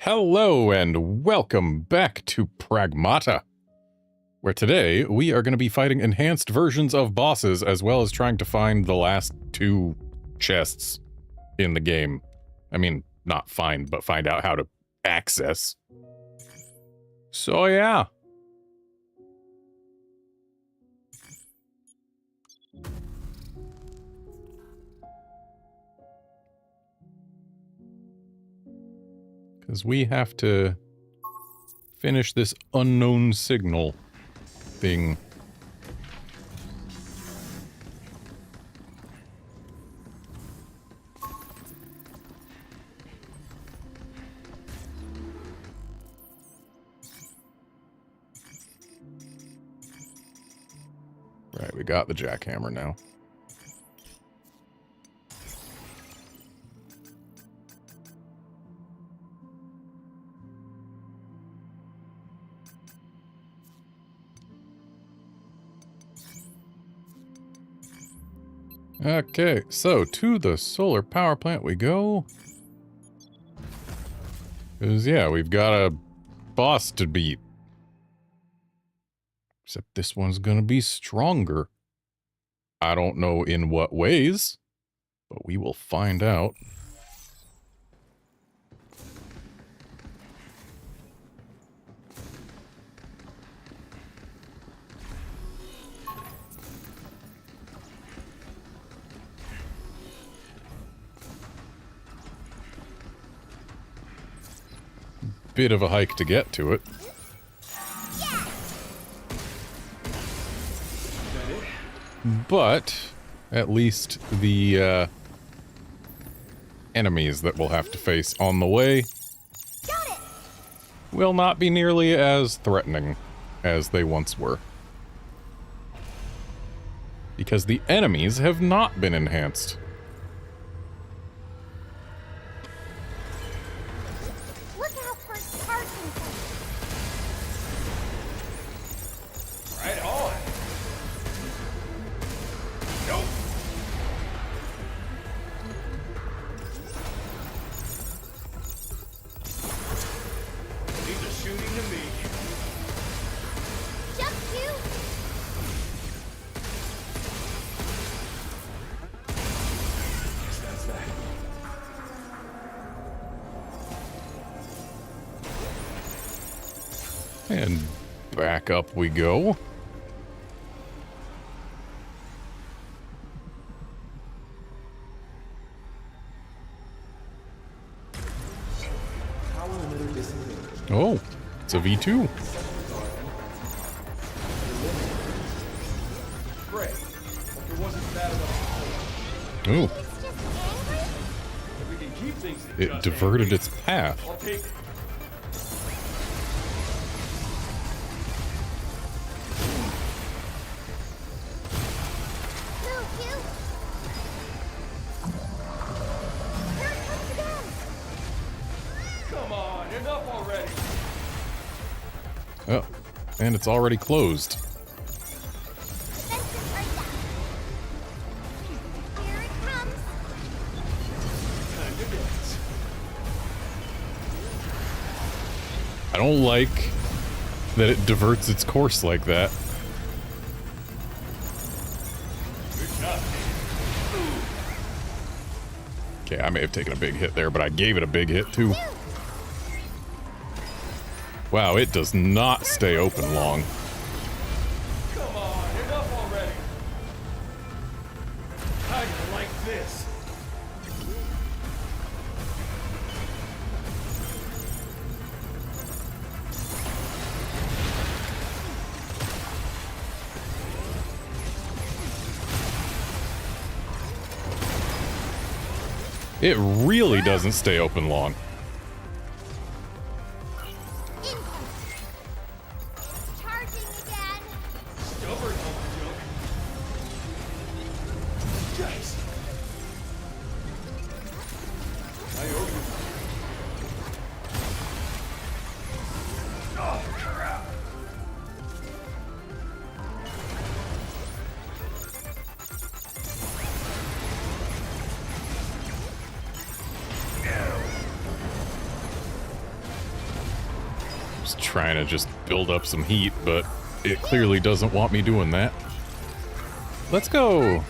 Hello and welcome back to Pragmata, where today we are going to be fighting enhanced versions of bosses as well as trying to find the last two chests in the game. I mean, not find, but find out how to access. So yeah. Because we have to finish this unknown signal thing. Right, we got the jackhammer now. Okay, so to the solar power plant we go. Because, yeah, we've got a boss to beat. Except this one's gonna be stronger. I don't know in what ways, but we will find out. Bit of a hike to get to it. But at least the enemies that we'll have to face on the way will not be nearly as threatening as they once were. Because the enemies have not been enhanced. And back up we go. Oh, it's a V2. Ooh. It diverted its path. Oh, and it's already closed. Here it comes. I don't like that it diverts its course like that. Okay, I may have taken a big hit there, but I gave it a big hit too. Wow, it does not stay open long. Come on, enough already. How do you like this? It really doesn't stay open long. Just trying to just build up some heat, but it clearly doesn't want me doing that. Let's go!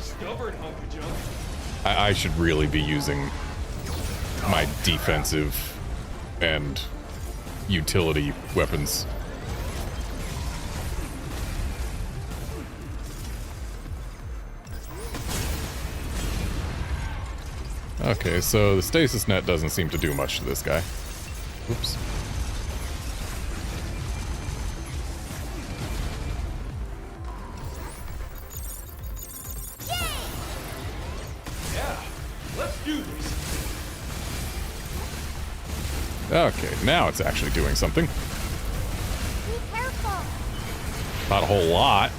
Stubborn hunk of junk. I should really be using my defensive and utility weapons. Okay, so the stasis net doesn't seem to do much to this guy. Oops. Yeah, let's do this. Okay, now it's actually doing something. Be careful. Not a whole lot.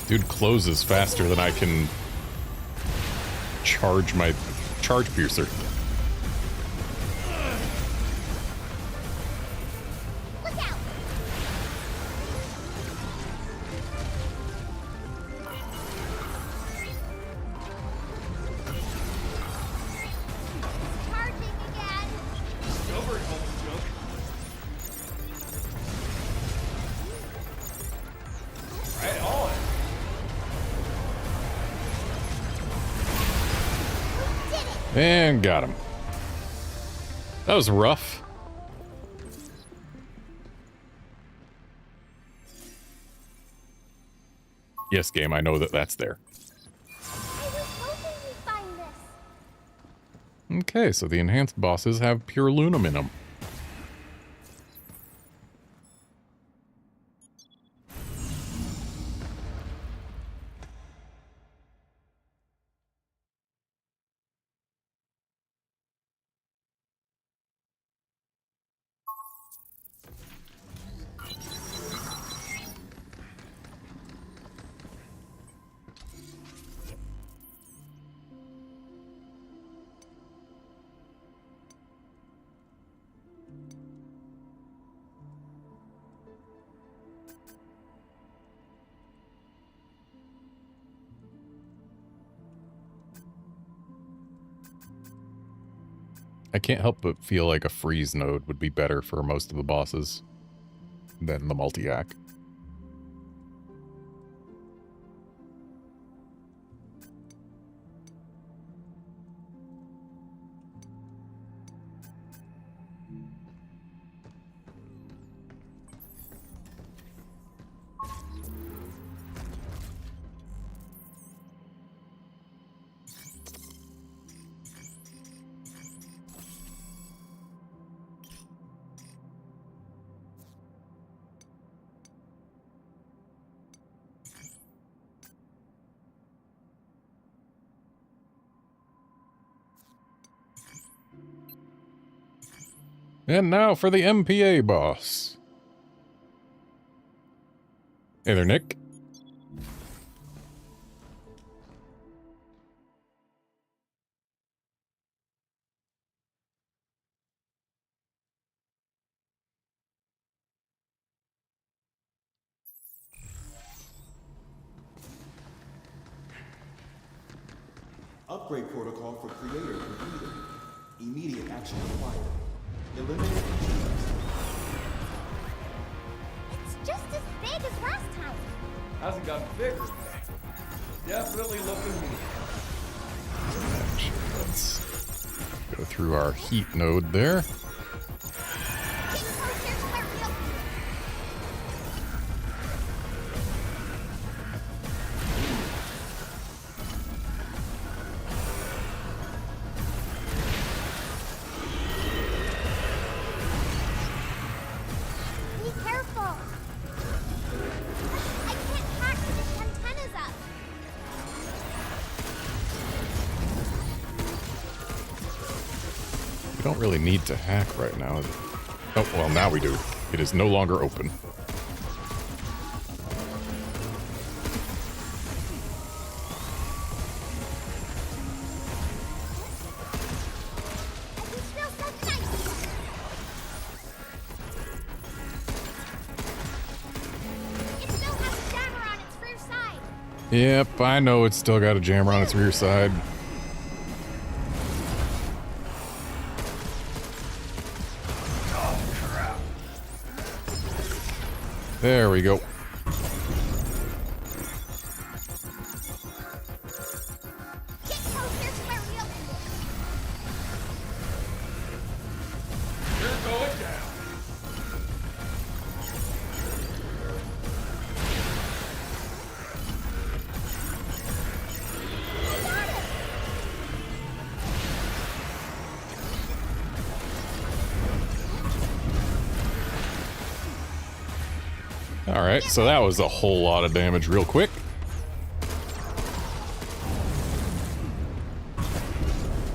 Dude closes faster than I can charge my charge piercer. Look out. Charging again. Stubborn hunk of junk. Right on. Did it. And got him. That was rough. Yes, game, I know that that's there. I was hoping you'd find this. Okay, so the enhanced bosses have pure aluminum in them. I can't help but feel like a freeze node would be better for most of the bosses than the multi-hack. And now for the MPA boss. Hey there, Nick. Upgrade protocol for creator completed. Immediate action required. Eliminate intruders. It's just as big as last time. Hasn't gotten bigger. Definitely looking neat. Actually, let's go through our heat node there. Getting closer to where we'll... Be careful. I can't hack with the antennas up. We don't really need to hack right now. Oh, well, now we do. It is no longer open. Yep, I know it's still got a jammer on its rear side. There we go. Get closer to where we opened it. You're going down. Alright, so that was a whole lot of damage real quick.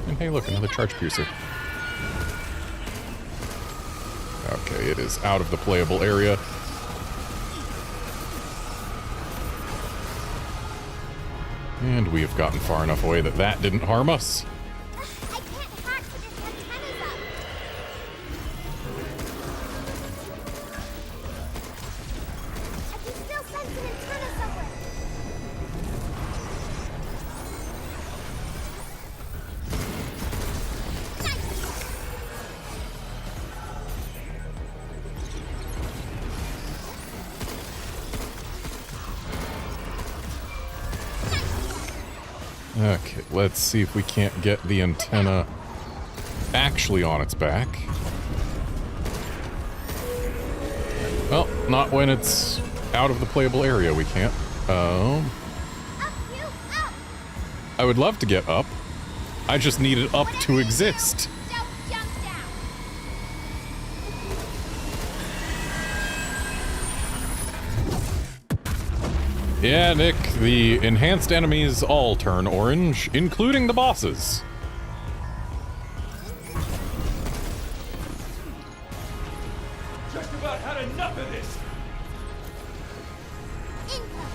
And hey, look, another charge piercer. Okay, it is out of the playable area. And we have gotten far enough away that that didn't harm us. I can't hack to get antennas up. I can still sense an antenna somewhere. Okay, let's see if we can't get the antenna actually on its back. Well, not when it's out of the playable area, we can't. Up, you, up. I would love to get up. I just need it up to exist. Don't jump down. Yeah, Nick, the enhanced enemies all turn orange, including the bosses. Just about had enough of this. Income.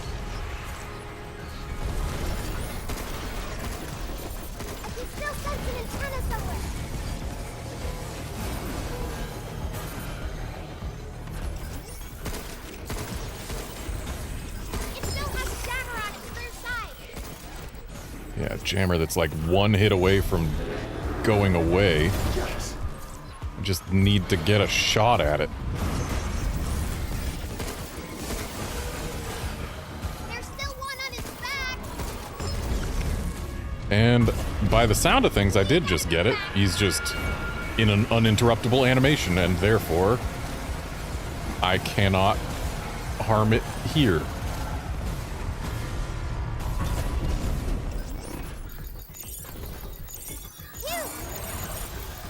I can still sense an antenna somewhere. It still has a jammer on its rear side. Yeah, jammer that's like one hit away from going away. Yes. I just need to get a shot at it. There's still one on its back. And by the sound of things, I did just get it. He's just in an uninterruptible animation, and therefore, I cannot harm it here. You.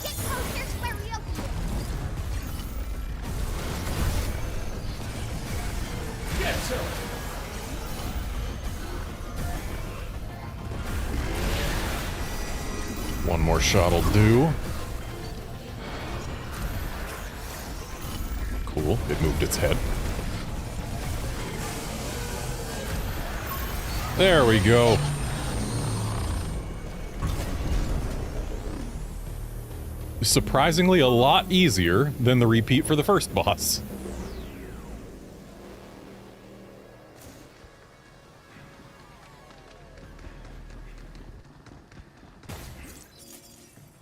Get closer to where we opened it. Get to it. One more shot'll do. Cool, it moved its head. There we go. Surprisingly a lot easier than the repeat for the first boss.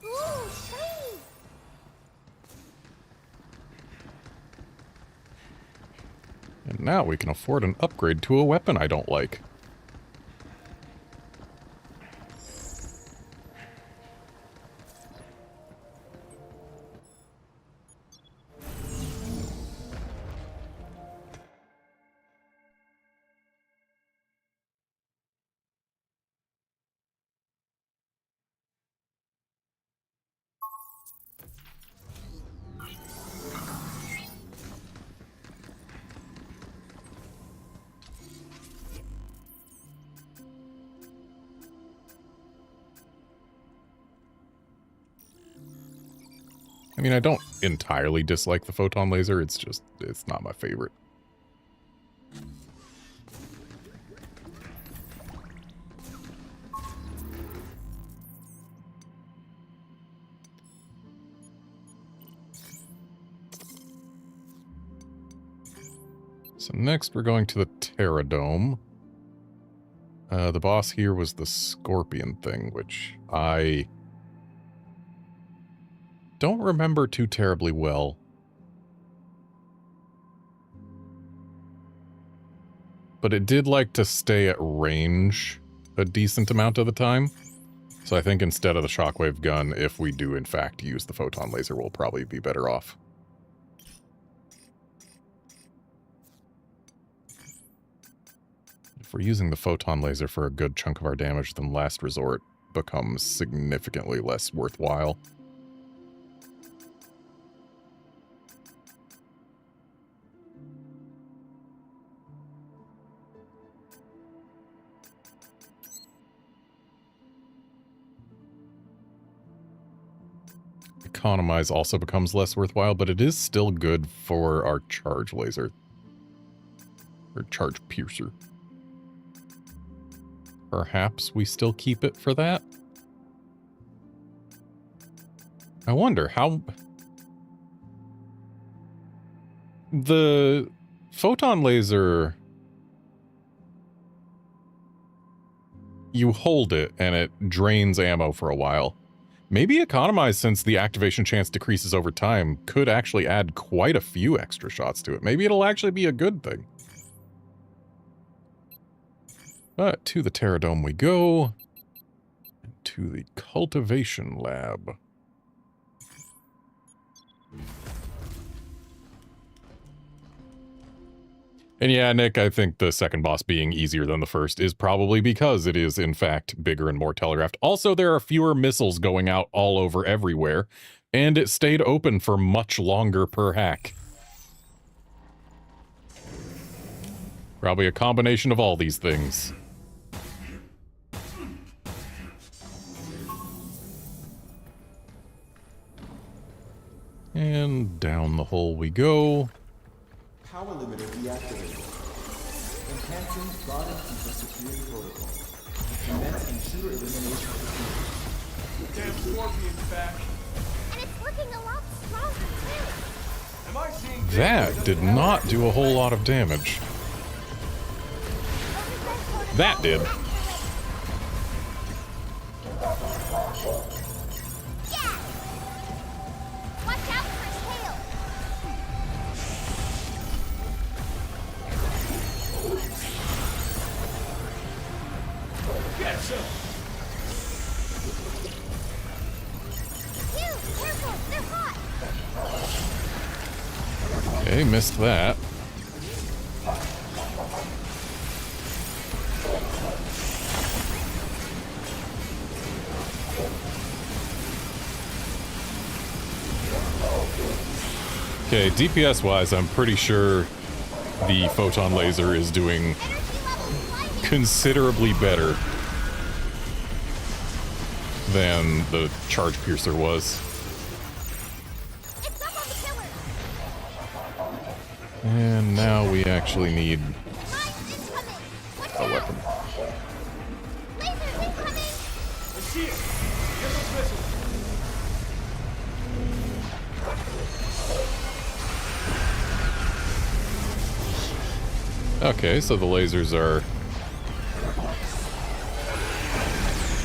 Ooh, shiny. And now we can afford an upgrade to a weapon I don't like. I mean, I don't entirely dislike the photon laser, it's just, it's not my favorite. So next we're going to the Terradome. The boss here was the scorpion thing, which I don't remember too terribly well. But it did like to stay at range a decent amount of the time. So I think instead of the shockwave gun, if we do in fact use the photon laser, we'll probably be better off. If we're using the photon laser for a good chunk of our damage, then last resort becomes significantly less worthwhile. Economize also becomes less worthwhile, but it is still good for our charge laser. Or charge piercer. Perhaps we still keep it for that? I wonder how... The photon laser... You hold it and it drains ammo for a while. Maybe Economize, since the activation chance decreases over time, could actually add quite a few extra shots to it. Maybe it'll actually be a good thing. But to the Terradome we go. And to the Cultivation Lab. And yeah, Nick, I think the second boss being easier than the first is probably because it is, in fact, bigger and more telegraphed. Also, there are fewer missiles going out all over everywhere, and it stayed open for much longer per hack. Probably a combination of all these things. And down the hole we go. Power limiter deactivated. Enhancing guard and keeper security protocol. Commence intruder elimination procedure. Damn scorpion's back. And it's looking a lot stronger, too. Am I seeing things That did not do a whole lot of damage. That did. Yeah! Watch out for his tail! Get some. Phew! Careful! They're hot! Okay, missed that. Okay, DPS-wise, I'm pretty sure the photon laser is doing Energy levels climbing! considerably better than the charge piercer was. It's up on the pillar! And now we actually need Mines incoming! Watch a out! weapon. Lasers incoming! I see it. Get those missiles. Okay, so the lasers are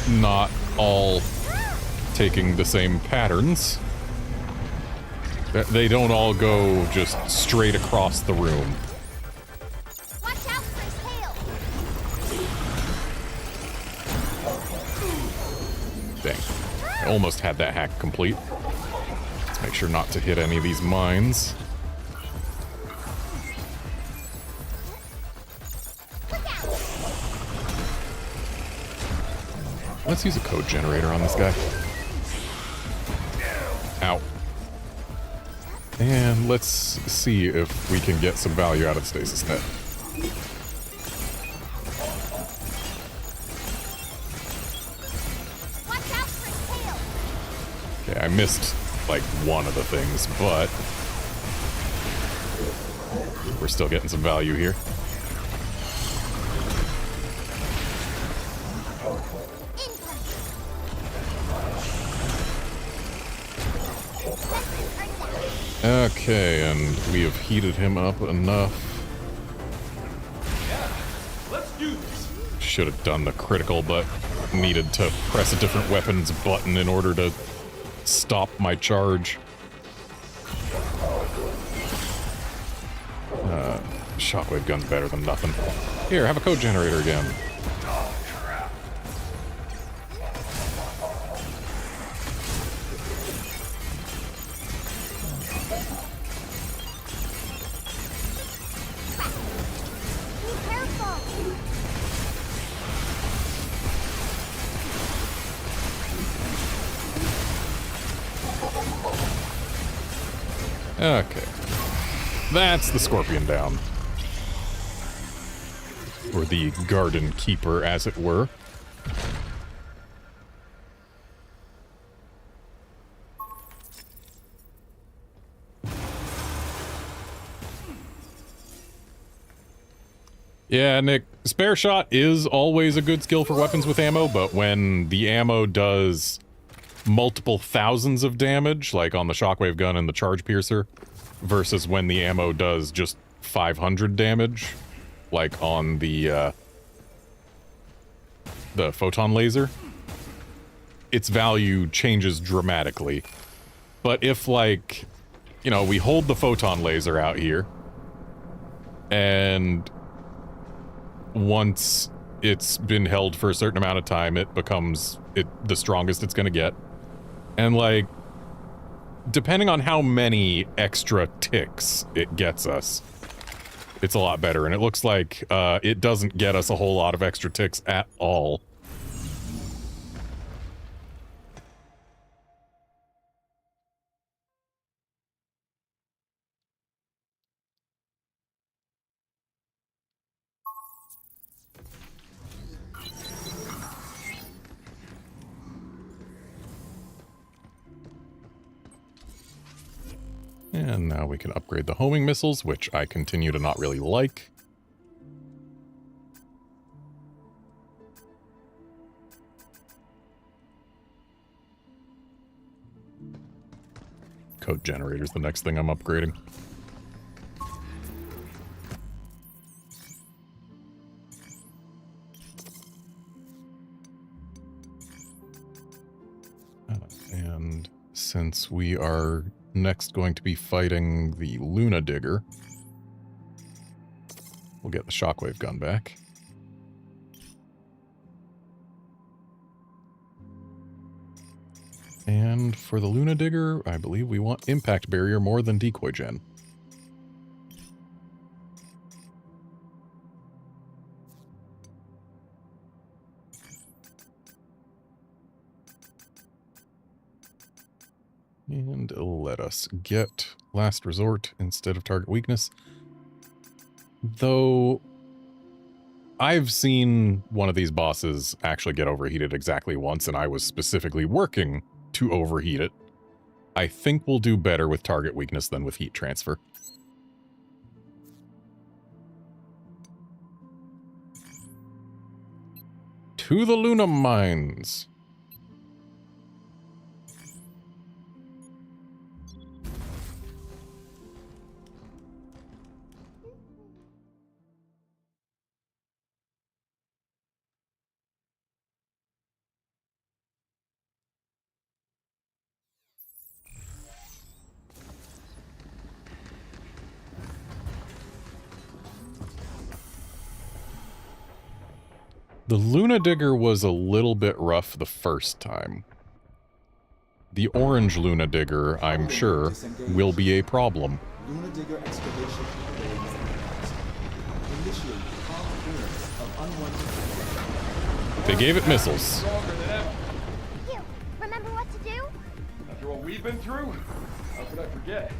not all taking the same patterns. They don't all go just straight across the room. Watch out for his tail! Dang. I almost had that hack complete. Let's make sure not to hit any of these mines. Look out! Let's use a code generator on this guy. Ow. And let's see if we can get some value out of the stasis net. Watch out for his tail! Okay, I missed like one of the things, but we're still getting some value here. Okay, and we have heated him up enough. Yeah. Let's do this. Should have done the critical, but needed to press a different weapons button in order to stop my charge. Shockwave gun's better than nothing. Here, have a code generator again. Be careful. Okay. That's the Scorpion down. Or the Garden Keeper, as it were. Yeah, Nick, spare shot is always a good skill for weapons with ammo, but when the ammo does multiple thousands of damage, like on the shockwave gun and the charge piercer, versus when the ammo does just 500 damage, like on the photon laser, its value changes dramatically. But if, like, you know, we hold the photon laser out here, and once it's been held for a certain amount of time, it becomes the strongest it's gonna get. And, like, depending on how many extra ticks it gets us, it's a lot better. And it looks like it doesn't get us a whole lot of extra ticks at all. And now we can upgrade the homing missiles, which I continue to not really like. Code generator is the next thing I'm upgrading. And since we are next going to be fighting the Luna Digger, we'll get the shockwave gun back. And for the Luna Digger, I believe we want impact barrier more than decoy gen. And let us get last resort instead of target weakness. Though I've seen one of these bosses actually get overheated exactly once, and I was specifically working to overheat it. I think we'll do better with target weakness than with heat transfer. To the Luna Mines. The Luna Digger was a little bit rough the first time. The orange Luna Digger, I'm sure, will be a problem. Luna Digger excavation capabilities enhanced. Initiate prompt clearance of unwanted. They gave it missiles. Stronger than ever. You remember what to do? After what we've been through, how could I forget?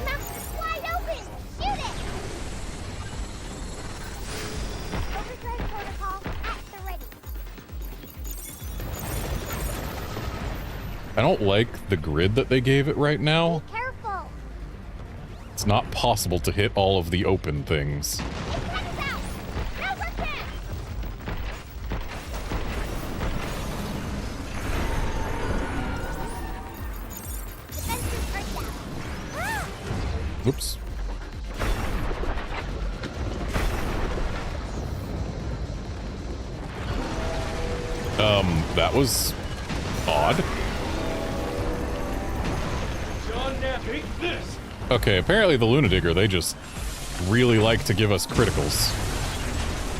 Mouth is wide open! Shoot it! Overdrive protocol at the ready. I don't like the grid that they gave it right now. Be careful! It's not possible to hit all of the open things. It cuts out! Now we're back! Defenses are down. Ah! Oops. That was odd. John, now take this. Okay, apparently the Lunadigger, they just really like to give us criticals.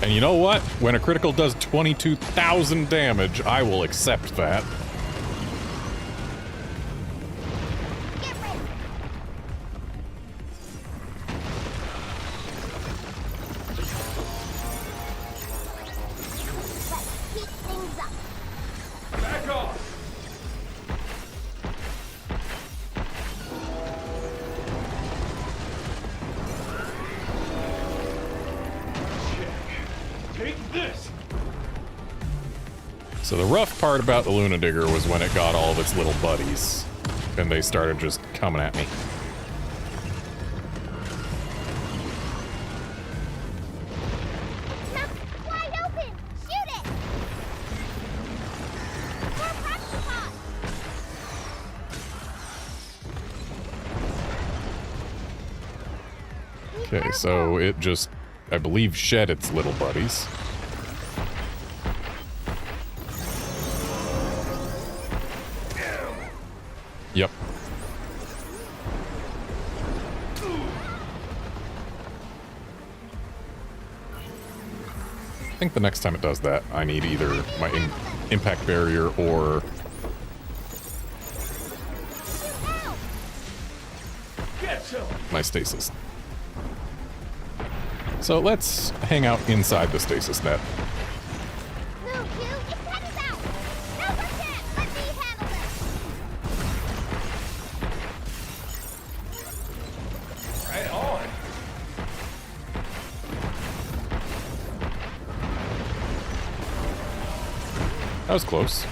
And you know what? When a critical does 22,000 damage, I will accept that. Get ready. Let's heat things up. Back off. Check. Take this. So the rough part about the Lunadigger was when it got all of its little buddies, and they started just coming at me. Mouth wide open. Shoot it. More Pragmata. Be Okay, so careful. it just, I believe, shed its little buddies. Yep. I think the next time it does that, I need either my impact barrier or Now. Get some. my stasis. So let's hang out inside the stasis net. Move, you. Its head is out. No pretend. Let me handle this. Right on. That was close.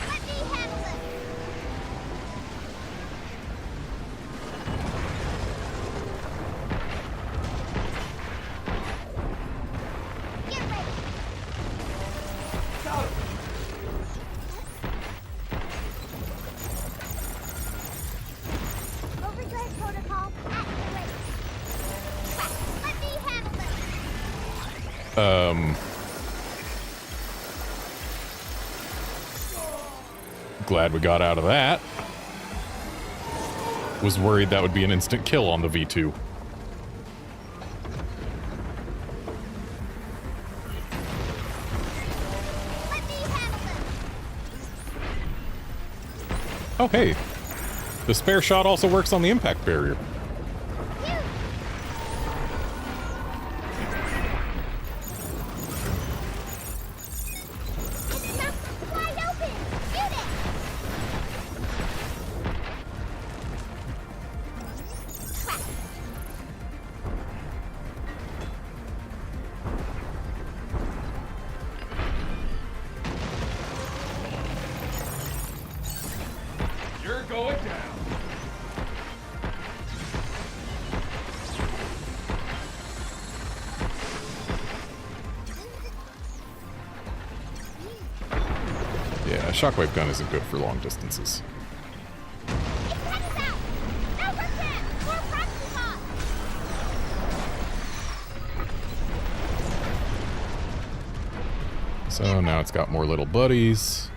Let me handle this. Get ready. Got him. Overdrive protocol activate. Crap. Let me handle this. Glad we got out of that. Was worried that would be an instant kill on the V2. Let me handle this. Oh, hey. The spare shot also works on the impact barrier. You. Its mouth wide open. Shoot it. Crap. You're going down. Yeah, a shockwave gun isn't good for long distances. Its head is out. No pretend. More Pragmata. So now it's got more little buddies.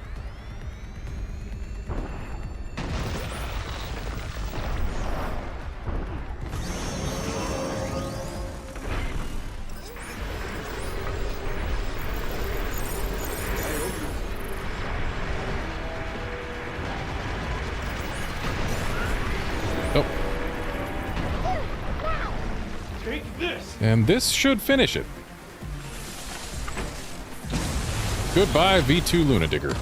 Oh, Now. Take this. and this should finish it. Goodbye, V2 Lunadigger.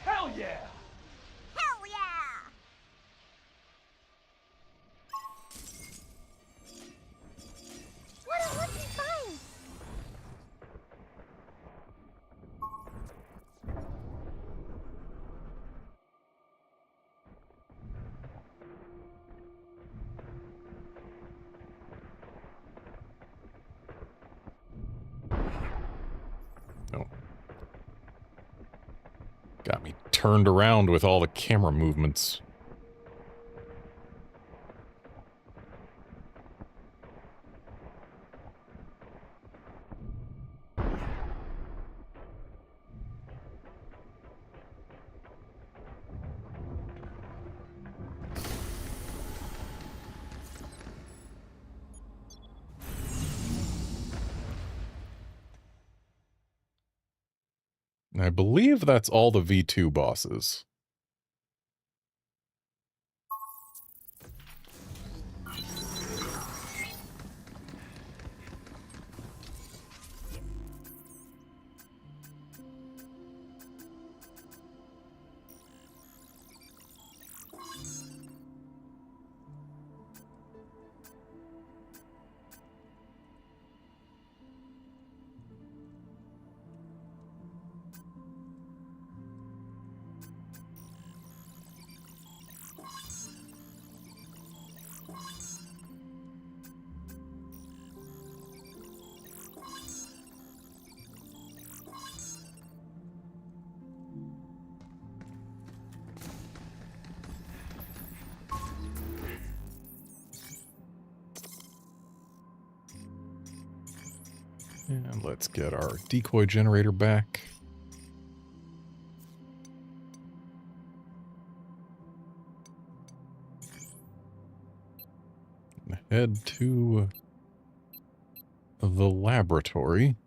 Hell yeah. Hell yeah. What a lucky find. turned around with all the camera movements. I believe that's all the V2 bosses. And let's get our decoy generator back. Head to the laboratory.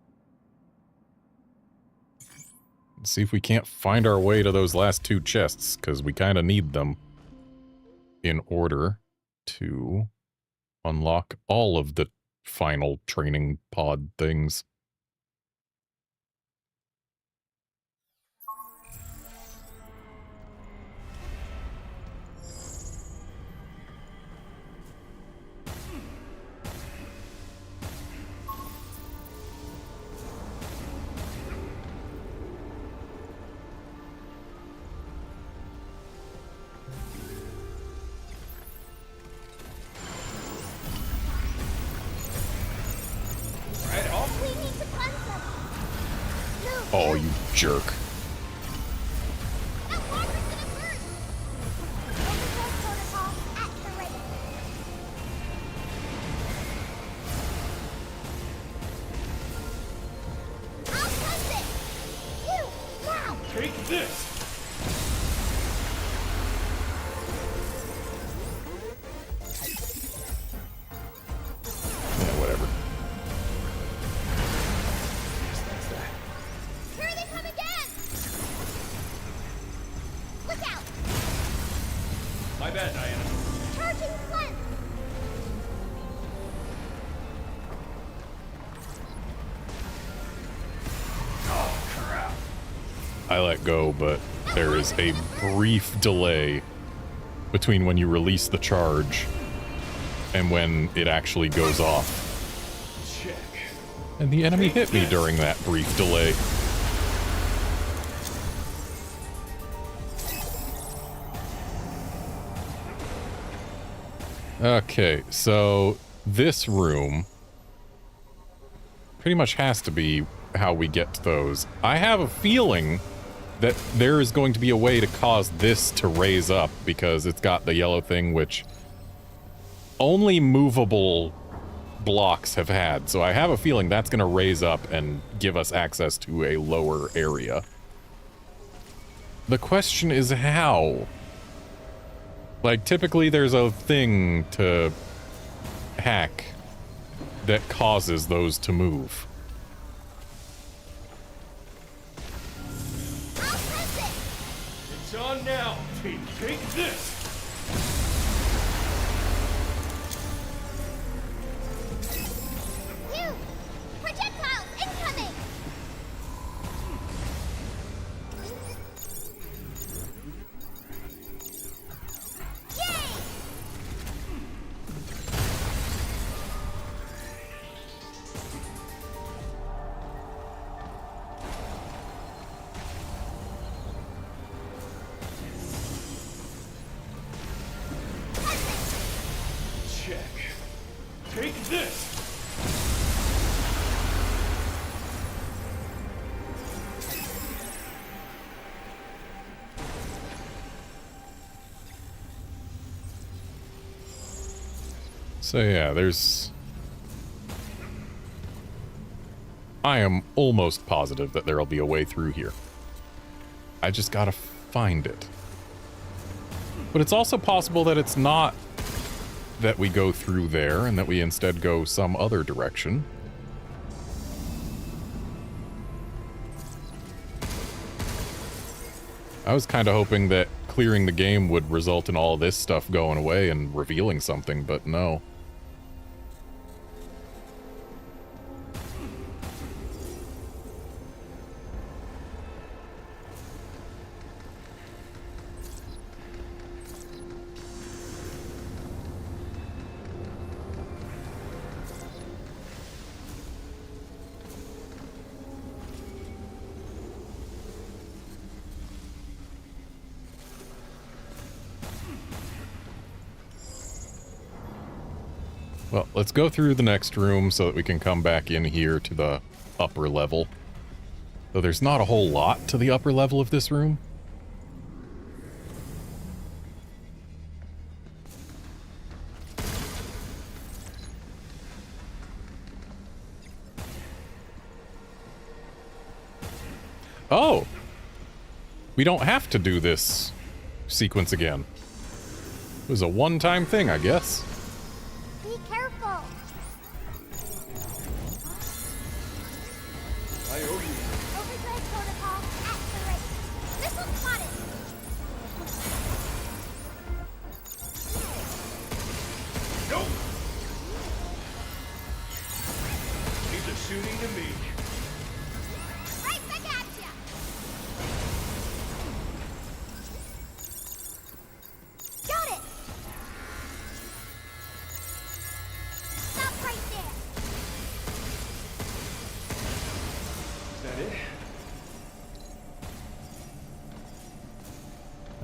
See if we can't find our way to those last two chests, because we kind of need them in order to unlock all of the final training pod things. We need to cleanse them. Move. Oh, you jerk. That water's gonna burst. Overgrowth protocol activated. I'll cleanse it. You, now. Take this! Yeah, whatever. Here they come again. Look out. My bad, Diana. Charging cleanse. Oh, crap. I let go, but there is a brief delay between when you release the charge and when it actually goes off. Check. And the enemy hit me during that brief delay. Okay, so this room pretty much has to be how we get to those. I have a feeling that there is going to be a way to cause this to raise up because it's got the yellow thing, which only movable blocks have had. So I have a feeling that's going to raise up and give us access to a lower area. The question is how? Like, typically there's a thing to hack that causes those to move. I'll cleanse it. It's on now. Take this! You, projectiles incoming. Yay! Check. Take this! So yeah, I am almost positive that there'll be a way through here. I just gotta find it. But it's also possible that it's not that we go through there and that we instead go some other direction. I was kind of hoping that clearing the game would result in all this stuff going away and revealing something, but no. Well, let's go through the next room so that we can come back in here to the upper level. Though there's not a whole lot to the upper level of this room. Oh! We don't have to do this sequence again. It was a one-time thing, I guess. Be careful. I owe you. Overdrive protocol activate. Missile spotted. Nope. He's a shooting to me. Right back at ya. Got it. Stop right there. Is that it?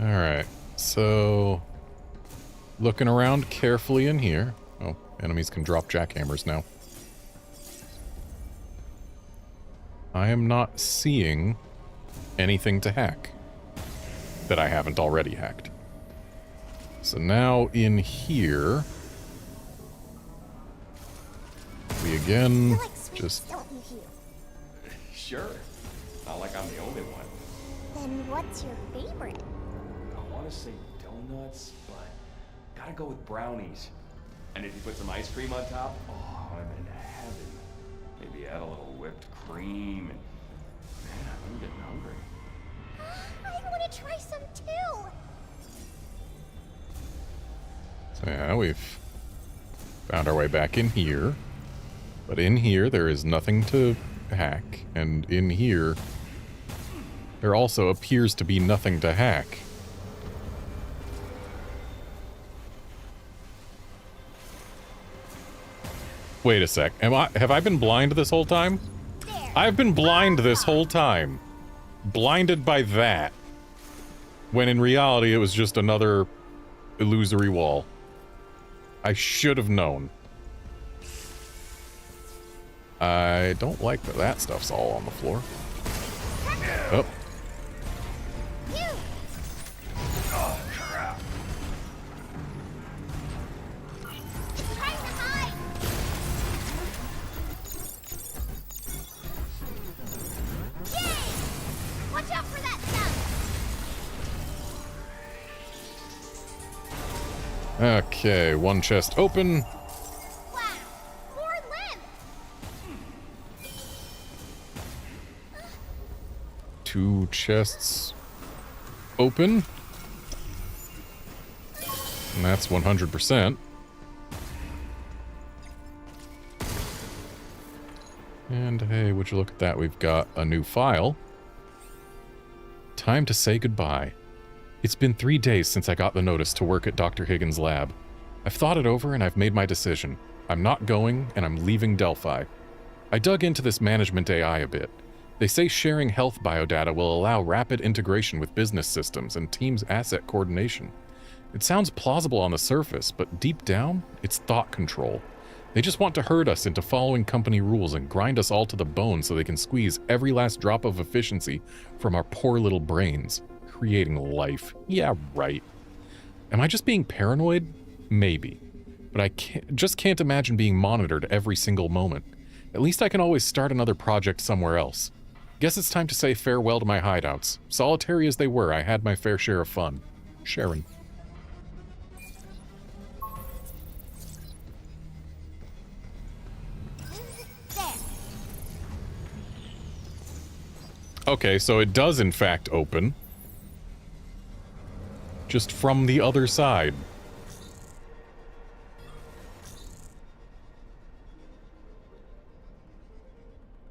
Alright, so... looking around carefully in here. Oh, enemies can drop jackhammers now. I am not seeing anything to hack that I haven't already hacked. So now in here, we again You like sweets, just... don't you, Hugh? Sure. Not like I'm the only one. Then what's your favorite? I want to say donuts, but gotta go with brownies. And if you put some ice cream on top, oh, I'm in heaven. Maybe add a little whipped cream and... Man, I'm getting hungry. I want to try some too. So yeah, we've found our way back in here. But in here, there is nothing to hack. And in here, there also appears to be nothing to hack. Wait a sec. Have I been blind this whole time? There. I've been blind this whole time. Blinded by that. When in reality, it was just another illusory wall. I should have known. I don't like that that stuff's all on the floor. Oh. You. Oh, crap. It's trying to hide. Yay! Watch out for that stuff. Okay, one chest open. Wow. More limbs. Two chests open. And that's 100%. And hey, would you look at that? We've got a new file. Time to say goodbye. It's been 3 days since I got the notice to work at Dr. Higgins' lab. I've thought it over and I've made my decision. I'm not going and I'm leaving Delphi. I dug into this management AI a bit. They say sharing health biodata will allow rapid integration with business systems and teams' asset coordination. It sounds plausible on the surface, but deep down, it's thought control. They just want to herd us into following company rules and grind us all to the bone so they can squeeze every last drop of efficiency from our poor little brains. Creating life. Yeah, right. Am I just being paranoid? Maybe. But I just can't imagine being monitored every single moment. At least I can always start another project somewhere else. Guess it's time to say farewell to my hideouts. Solitary as they were, I had my fair share of fun. Sharon. There. Okay, so it does in fact open. Just from the other side.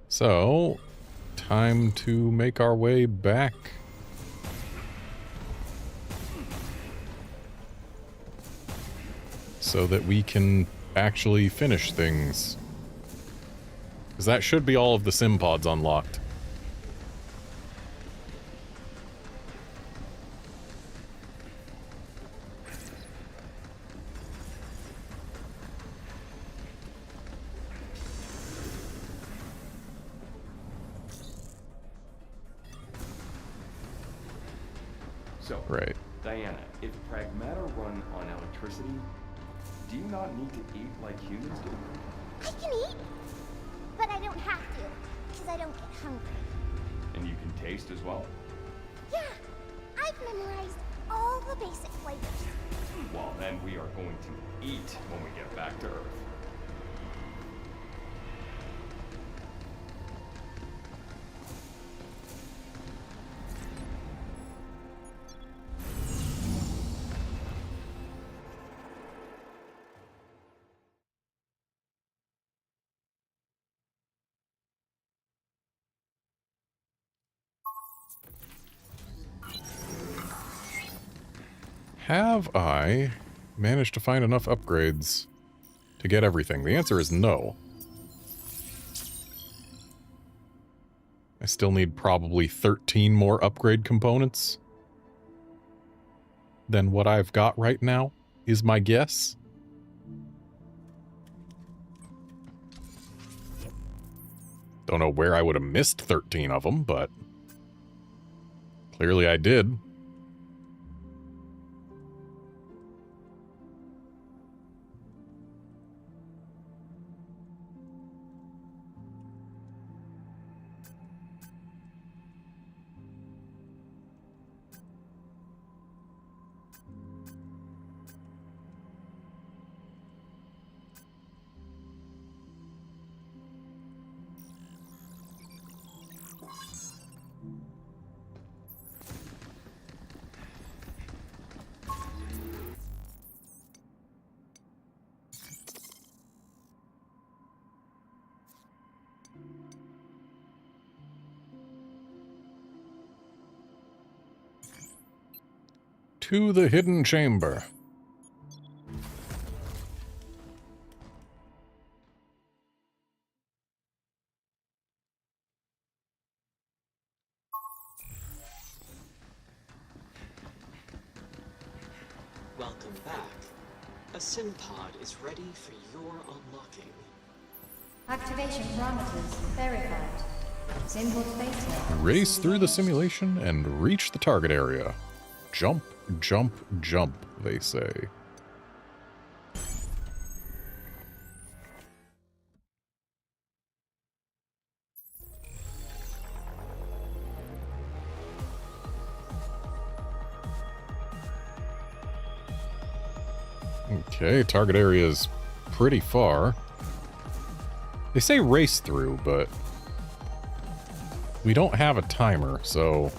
So, time to make our way back. So that we can actually finish things. Because that should be all of the sim pods unlocked. So, Right. Diana, if Pragmata run on electricity, do you not need to eat like humans do? I can eat, but I don't have to, because I don't get hungry. And you can taste as well? Yeah, I've memorized all the basic flavors. Well, then we are going to eat when we get back to Earth. Have I managed to find enough upgrades to get everything? The answer is no. I still need probably 13 more upgrade components than what I've got right now, is my guess. Don't know where I would have missed 13 of them, but clearly I did. To the hidden chamber. Welcome back. A sim pod is ready for your unlocking. Activation parameters verified. Symbol beta. Race through the simulation and reach the target area. Jump, jump, jump, they say. Okay, target area is pretty far. They say race through, but we don't have a timer, so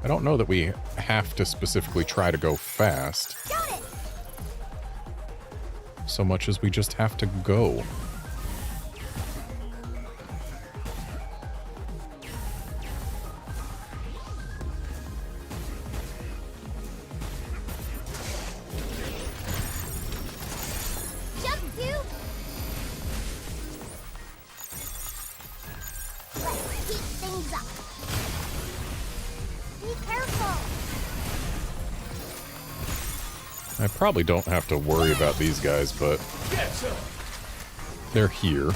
I don't know that we have to specifically try to go fast. Got it! So much as we just have to go. Jump, cube! Let's heat things up. Be careful! I probably don't have to worry about these guys, but they're here.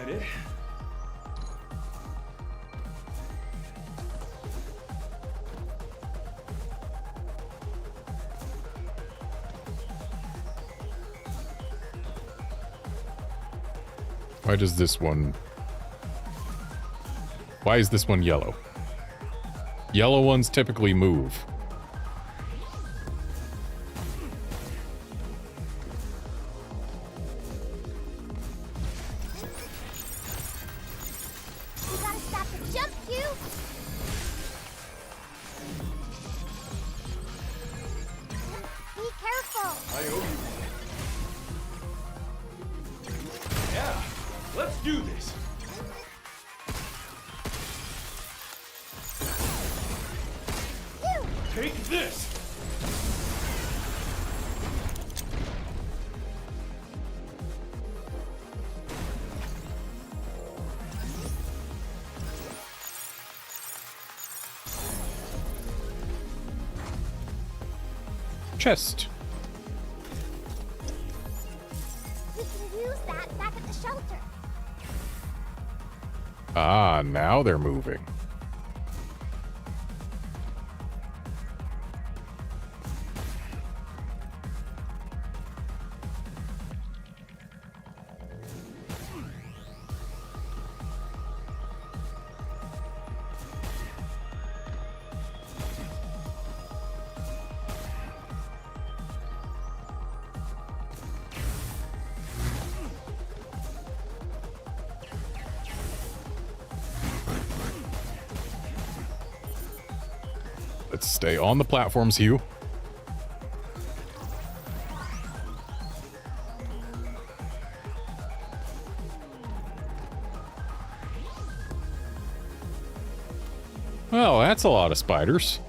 get it. Why is this one yellow? Yellow ones typically move. You gotta stop the jump cue. Be careful. I owe you. Yeah, let's do this. You. Take this. Chest. We can use that back at the shelter. Ah, now they're moving. Let's stay on the platforms, Hugh. Well, that's a lot of spiders.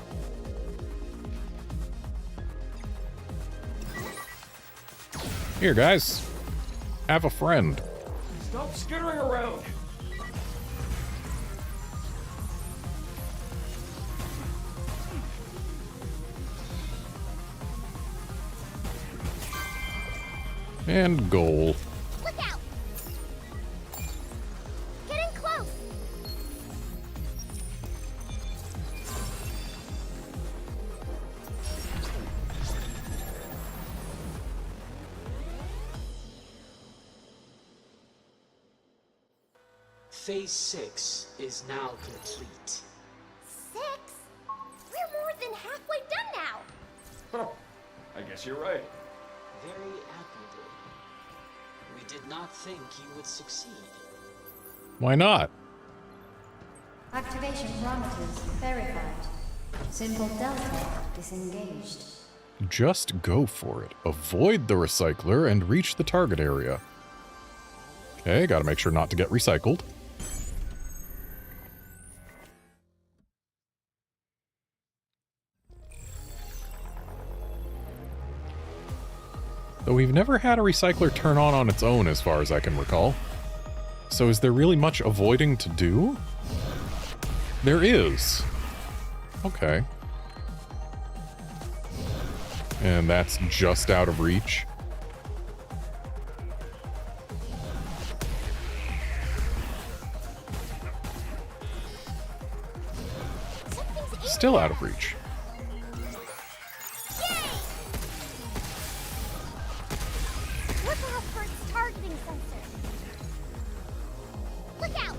Here, guys. Have a friend. Stop skittering around. And goal. Look out. Getting close. Phase 6 is now complete. 6? We're more than halfway done now. Huh. I guess you're right. Very admirable. We did not think you would succeed. Why not? Activation parameters verified. Symbol Delta disengaged. Just go for it. Avoid the recycler and reach the target area. Okay, gotta make sure not to get recycled. Though we've never had a recycler turn on its own as far as I can recall. So is there really much avoiding to do? There is. Okay. And that's just out of reach. Something's in Still there. out of reach. Yay! Look out for its targeting sensor. Look out!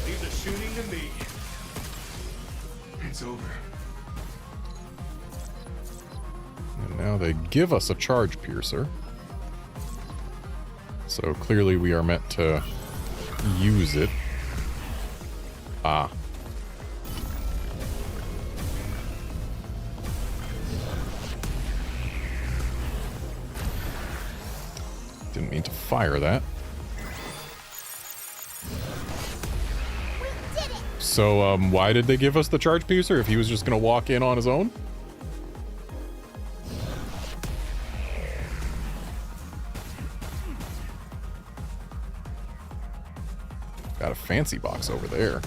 Leave the shooting to me. It's over. And now they give us a charge piercer. So clearly we are meant to use it. Ah. Didn't mean to fire that. We did it! So, why did they give us the charge piercer if he was just gonna walk in on his own? Got a fancy box over there.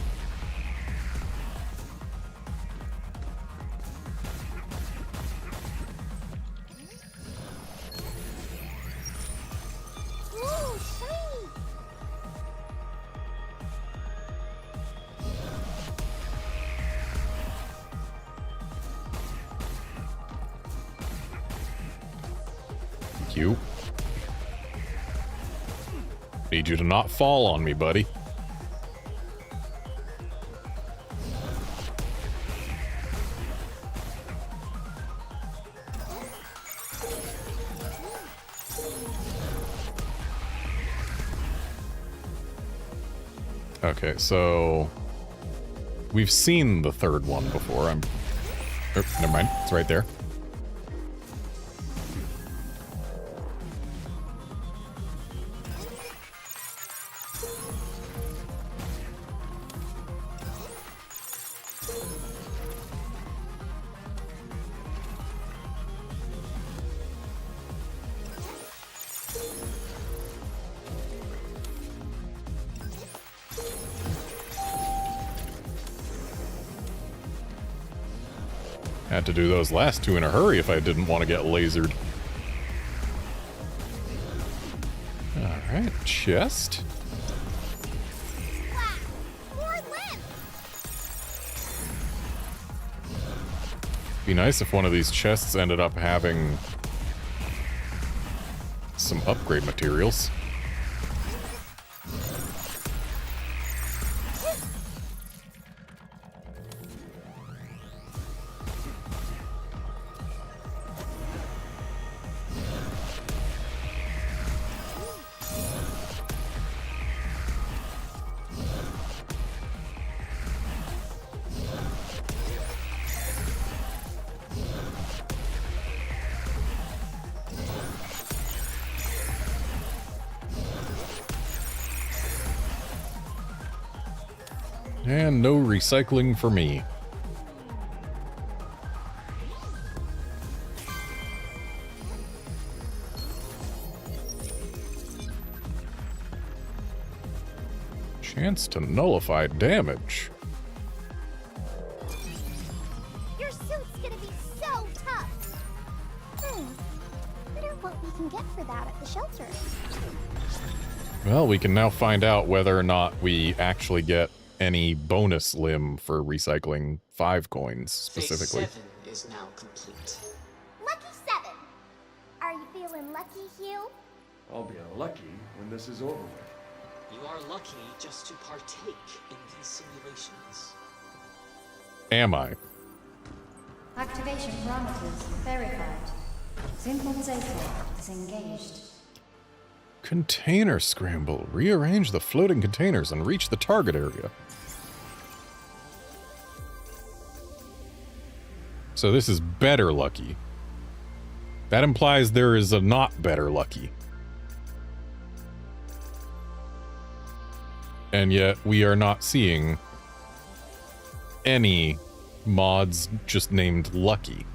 you. Need you to not fall on me, buddy. Okay, so we've seen the third one before. Never mind. It's right there. Had to do those last two in a hurry if I didn't want to get lasered. Alright, chest. Wow, more limbs! Be nice if one of these chests ended up having some upgrade materials. And no recycling for me. Chance to nullify damage. Your suit's gonna be so tough! Wonder what we can get for that at the shelter. Well, we can now find out whether or not we actually get any bonus limb for recycling 5 coins, specifically. Phase 7 is now complete. Lucky 7! Are you feeling lucky, Hugh? I'll be lucky when this is over with. You are lucky just to partake in these simulations. Am I? Activation parameters verified. Simple data disengaged. Container scramble. Rearrange the floating containers and reach the target area. So this is better lucky. That implies there is a not better lucky. And yet we are not seeing any mods just named Lucky.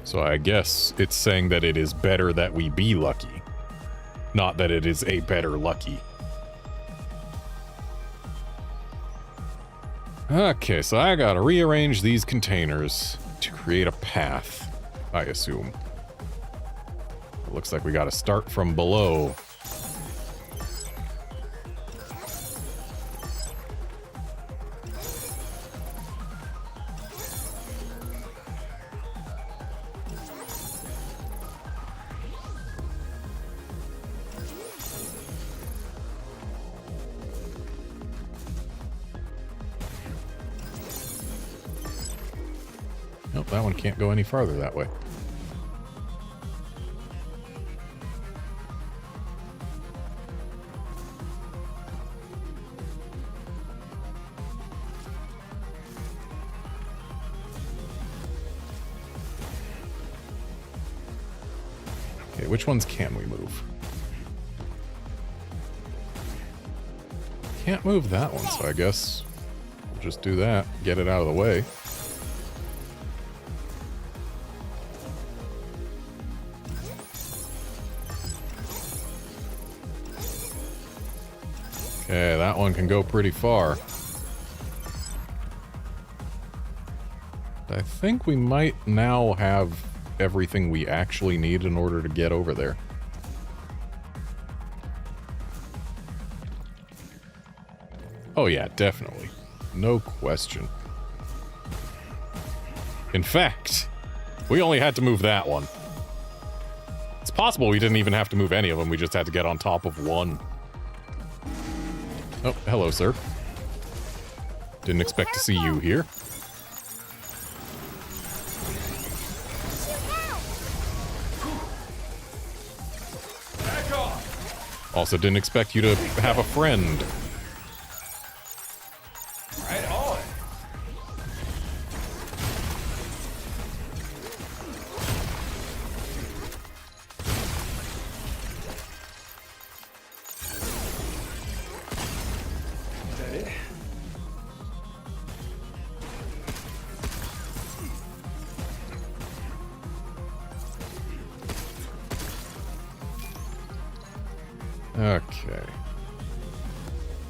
So I guess it's saying that it is better that we be lucky, not that it is a better lucky. Okay, so I gotta rearrange these containers to create a path, I assume. It looks like we gotta start from below. Nope, that one can't go any farther that way. Okay, which ones can we move? Can't move that one, so I guess we'll just do that, get it out of the way. Okay, that one can go pretty far. I think we might now have everything we actually need in order to get over there. Oh yeah, definitely. No question. In fact, we only had to move that one. It's possible we didn't even have to move any of them, we just had to get on top of one. Oh, hello, sir. Didn't expect to see you here. Back off! Also didn't expect you to have a friend. Right on! Is that it? Okay.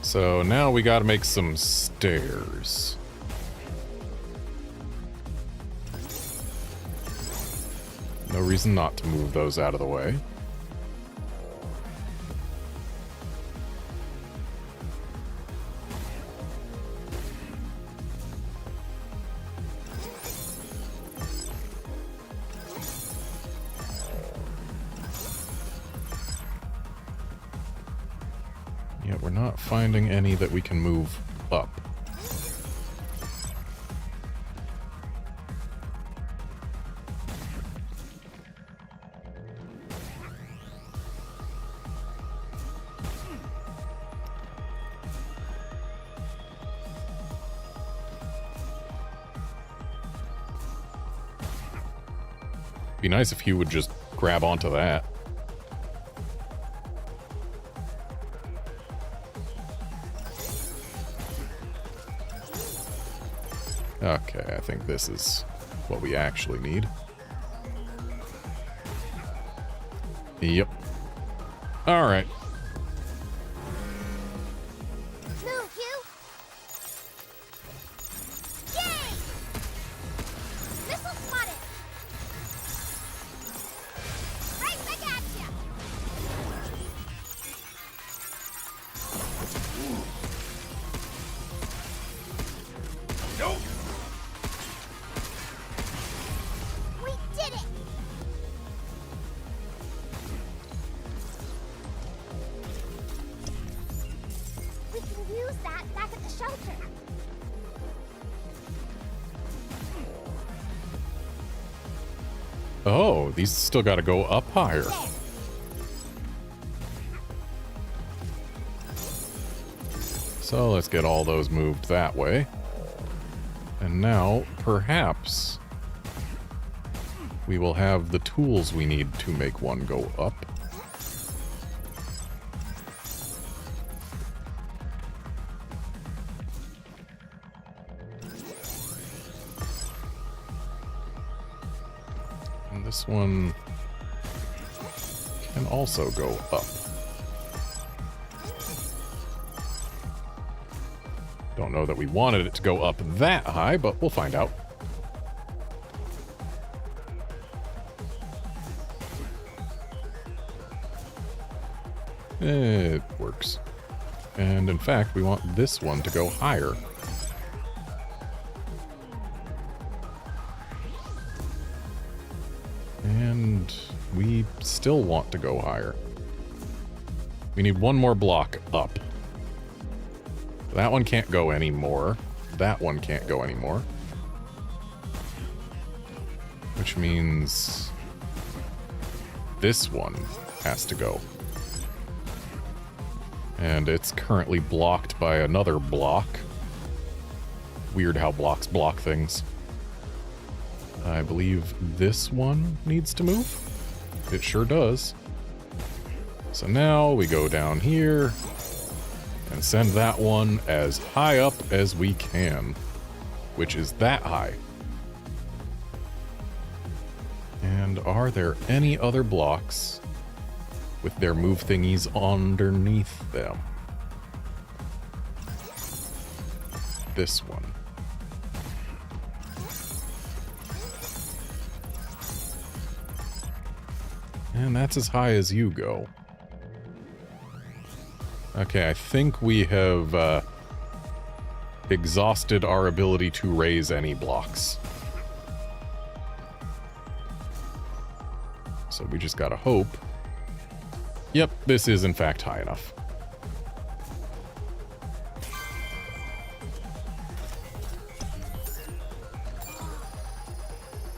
So now we gotta make some stairs. No reason not to move those out of the way. Yet we're not finding any that we can move up. Be nice if you would just grab onto that. Okay, I think this is what we actually need. Yep. Alright. Move, you! Yay! Missile spotted! Right back at ya! Nope! We did it! We can use that back at the shelter. Oh, these still gotta go up higher. There. So let's get all those moved that way. And now, perhaps, we will have the tools we need to make one go up. And this one can also go up. Don't know that we wanted it to go up that high, but we'll find out. It works. And in fact, we want this one to go higher. And we still want to go higher. We need one more block up. That one can't go anymore. That one can't go anymore. Which means this one has to go. And it's currently blocked by another block. Weird how blocks block things. I believe this one needs to move. It sure does. So now we go down here and send that one as high up as we can, which is that high. And are there any other blocks with their move thingies underneath them? This one. And that's as high as you go. Okay, I think we have exhausted our ability to raise any blocks. So we just gotta hope. Yep, this is in fact high enough.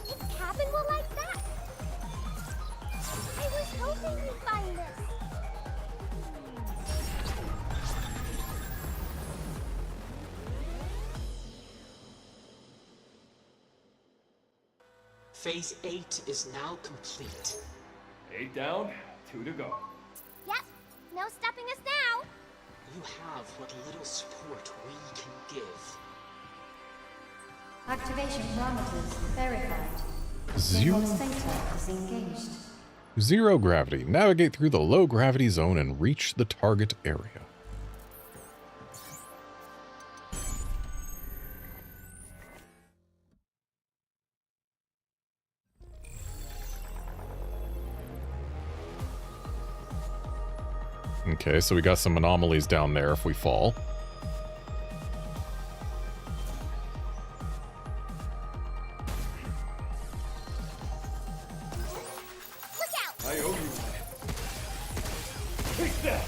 This cabin will like that. I was hoping you'd find this. Phase 8 is now complete. 8 down, 2 to go. Yep, no stopping us now. You have what little support we can give. Activation parameters verified. Zero, RedmondStache is engaged. zero gravity. Navigate through the low gravity zone and reach the target area. Okay, so we got some anomalies down there if we fall. Look out! I owe you one. Take that!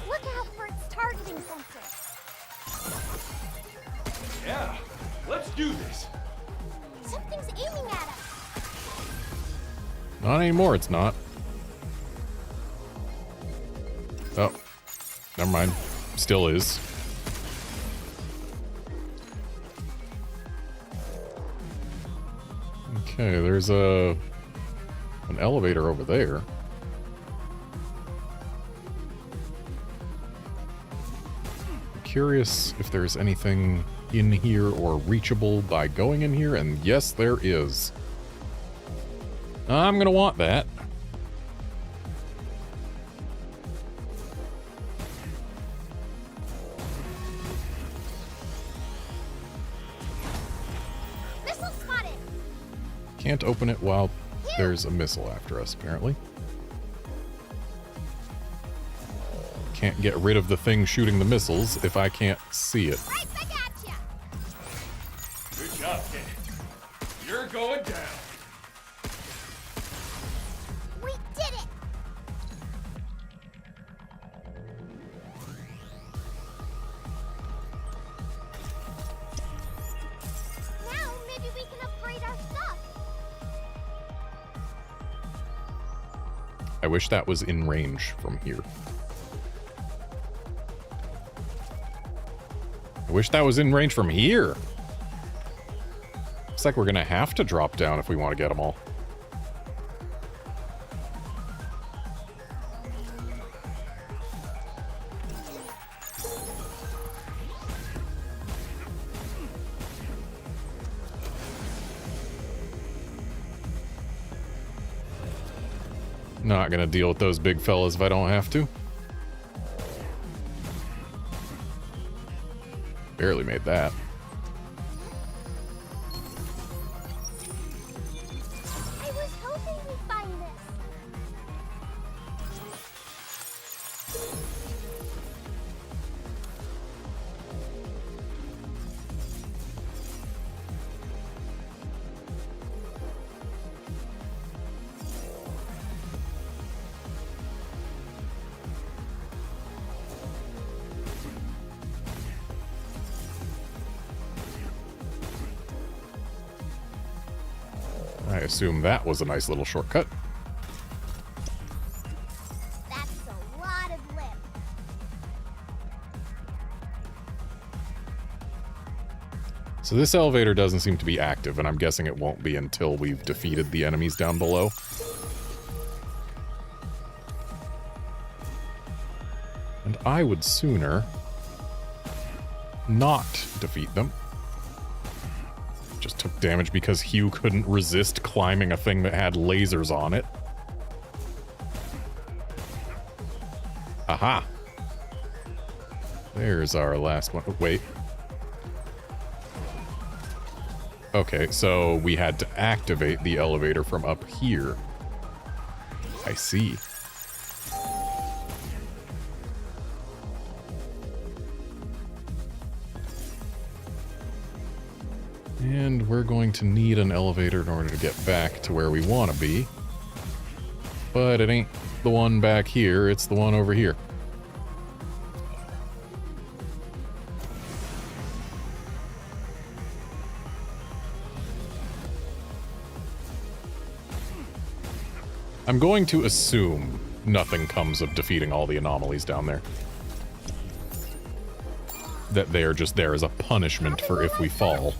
Look out for its targeting sensor. Yeah, let's do this. Something's aiming at us. Not anymore, it's not. Oh, never mind. Still is. Okay, there's an elevator over there. Curious if there's anything in here or reachable by going in here, and yes, there is. I'm gonna want that. Missile spotted. Can't open it while there's a missile after us, apparently. Can't get rid of the thing shooting the missiles if I can't see it. Right back at ya. Good job, kid. You're going down. We did it. Now maybe we can upgrade our stuff. I wish that was in range from here. I wish that was in range from here. Looks like we're gonna have to drop down if we want to get them all. Not gonna deal with those big fellas if I don't have to. Barely made that. I was hoping we'd find this. I assume that was a nice little shortcut. That's a lot of lip. So this elevator doesn't seem to be active, and I'm guessing it won't be until we've defeated the enemies down below. And I would sooner not defeat them. Just took damage because Hugh couldn't resist climbing a thing that had lasers on it. Aha! There's our last one. Wait. Okay, so we had to activate the elevator from up here. I see. And we're going to need an elevator in order to get back to where we want to be. But it ain't the one back here, it's the one over here. I'm going to assume nothing comes of defeating all the anomalies down there. That they are just there as a punishment for if we fall.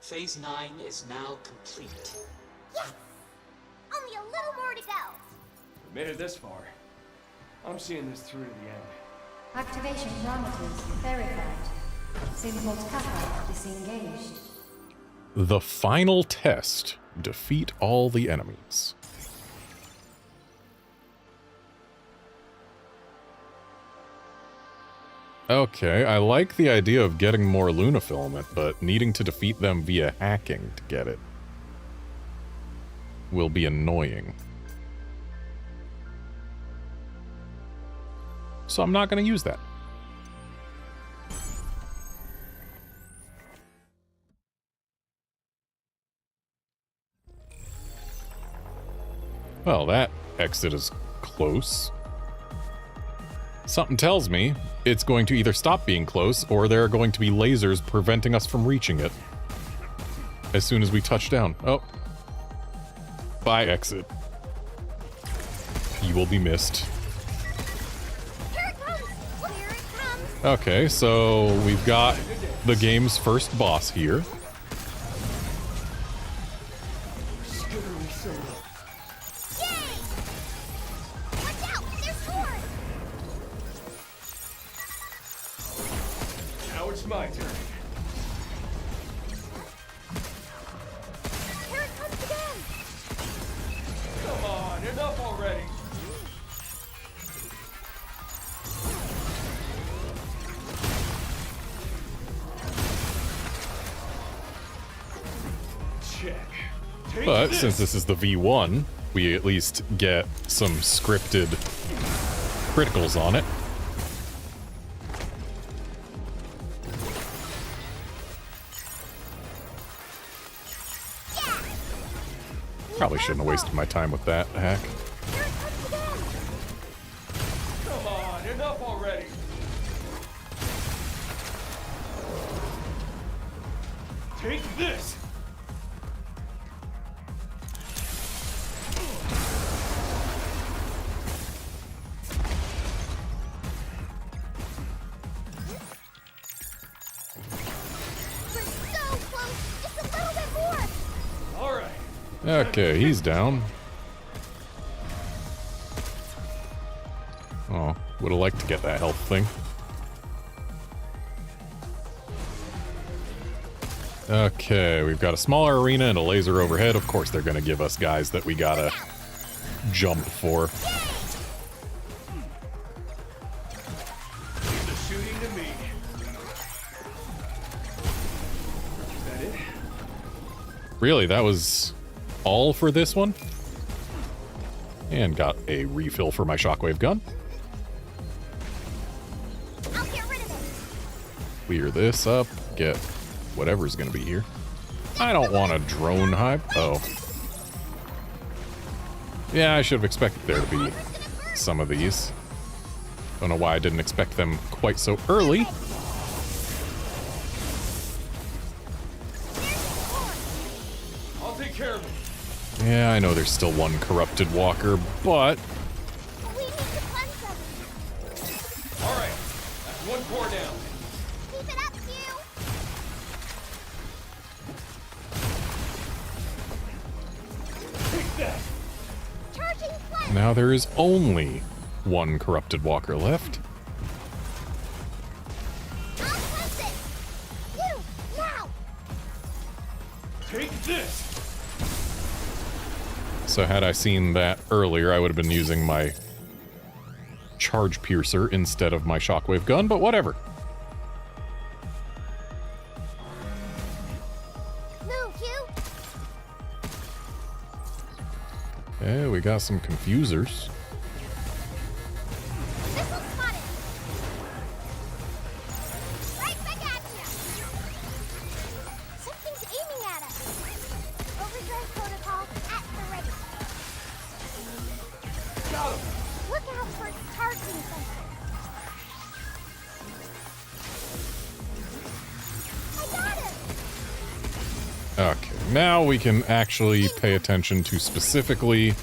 Phase 9 is now complete. Yes! Only a little more to go. We made it this far. I'm seeing this through to the end. Activation parameters verified. Symbol kappa disengaged. The final test. Defeat all the enemies. Okay, I like the idea of getting more Luna filament, but needing to defeat them via hacking to get it will be annoying. So I'm not going to use that. Well, that exit is close. Something tells me it's going to either stop being close or there are going to be lasers preventing us from reaching it as soon as we touch down. Oh. Bye, exit. You will be missed. Here it comes! Here it comes! Okay, so we've got the game's first boss here. Yay! Watch out! There's more! Now it's my turn. Here it comes again! Come on, enough already. Check. Take But this. since this is the V1, we at least get some scripted criticals on it. Probably shouldn't have wasted my time with that hack. Here it comes again! Come on, enough already. Take this. We're so close! Just a little bit more! All right. Okay, he's down. Oh, would have liked to get that health thing. Okay, we've got a smaller arena and a laser overhead. Of course, they're going to give us guys that we gotta jump for. Leave the shooting to me. Is that it? Really, that was all for this one? And got a refill for my shockwave gun. I'll get rid of it! Clear this up, get whatever's gonna be here. I don't want a drone hive. Oh. Yeah, I should have expected there to be some of these. Don't know why I didn't expect them quite so early. I'll take care of it. Yeah, I know there's still one corrupted walker, but We need to cleanse them! All right. That's one core down. Keep it up, Hugh! Take that. Charging cleanse! now there is only one corrupted walker left. I'll cleanse it! Hugh, now! Take this. So had I seen that earlier, I would have been using my charge piercer instead of my shockwave gun, but whatever. we got some confusers. Missile spotted. Right back at you. Something's aiming at us. Overdrive protocol at the ready. Got him! Look out for its targeting sensor. I got him. Okay, now we can actually pay attention to specifically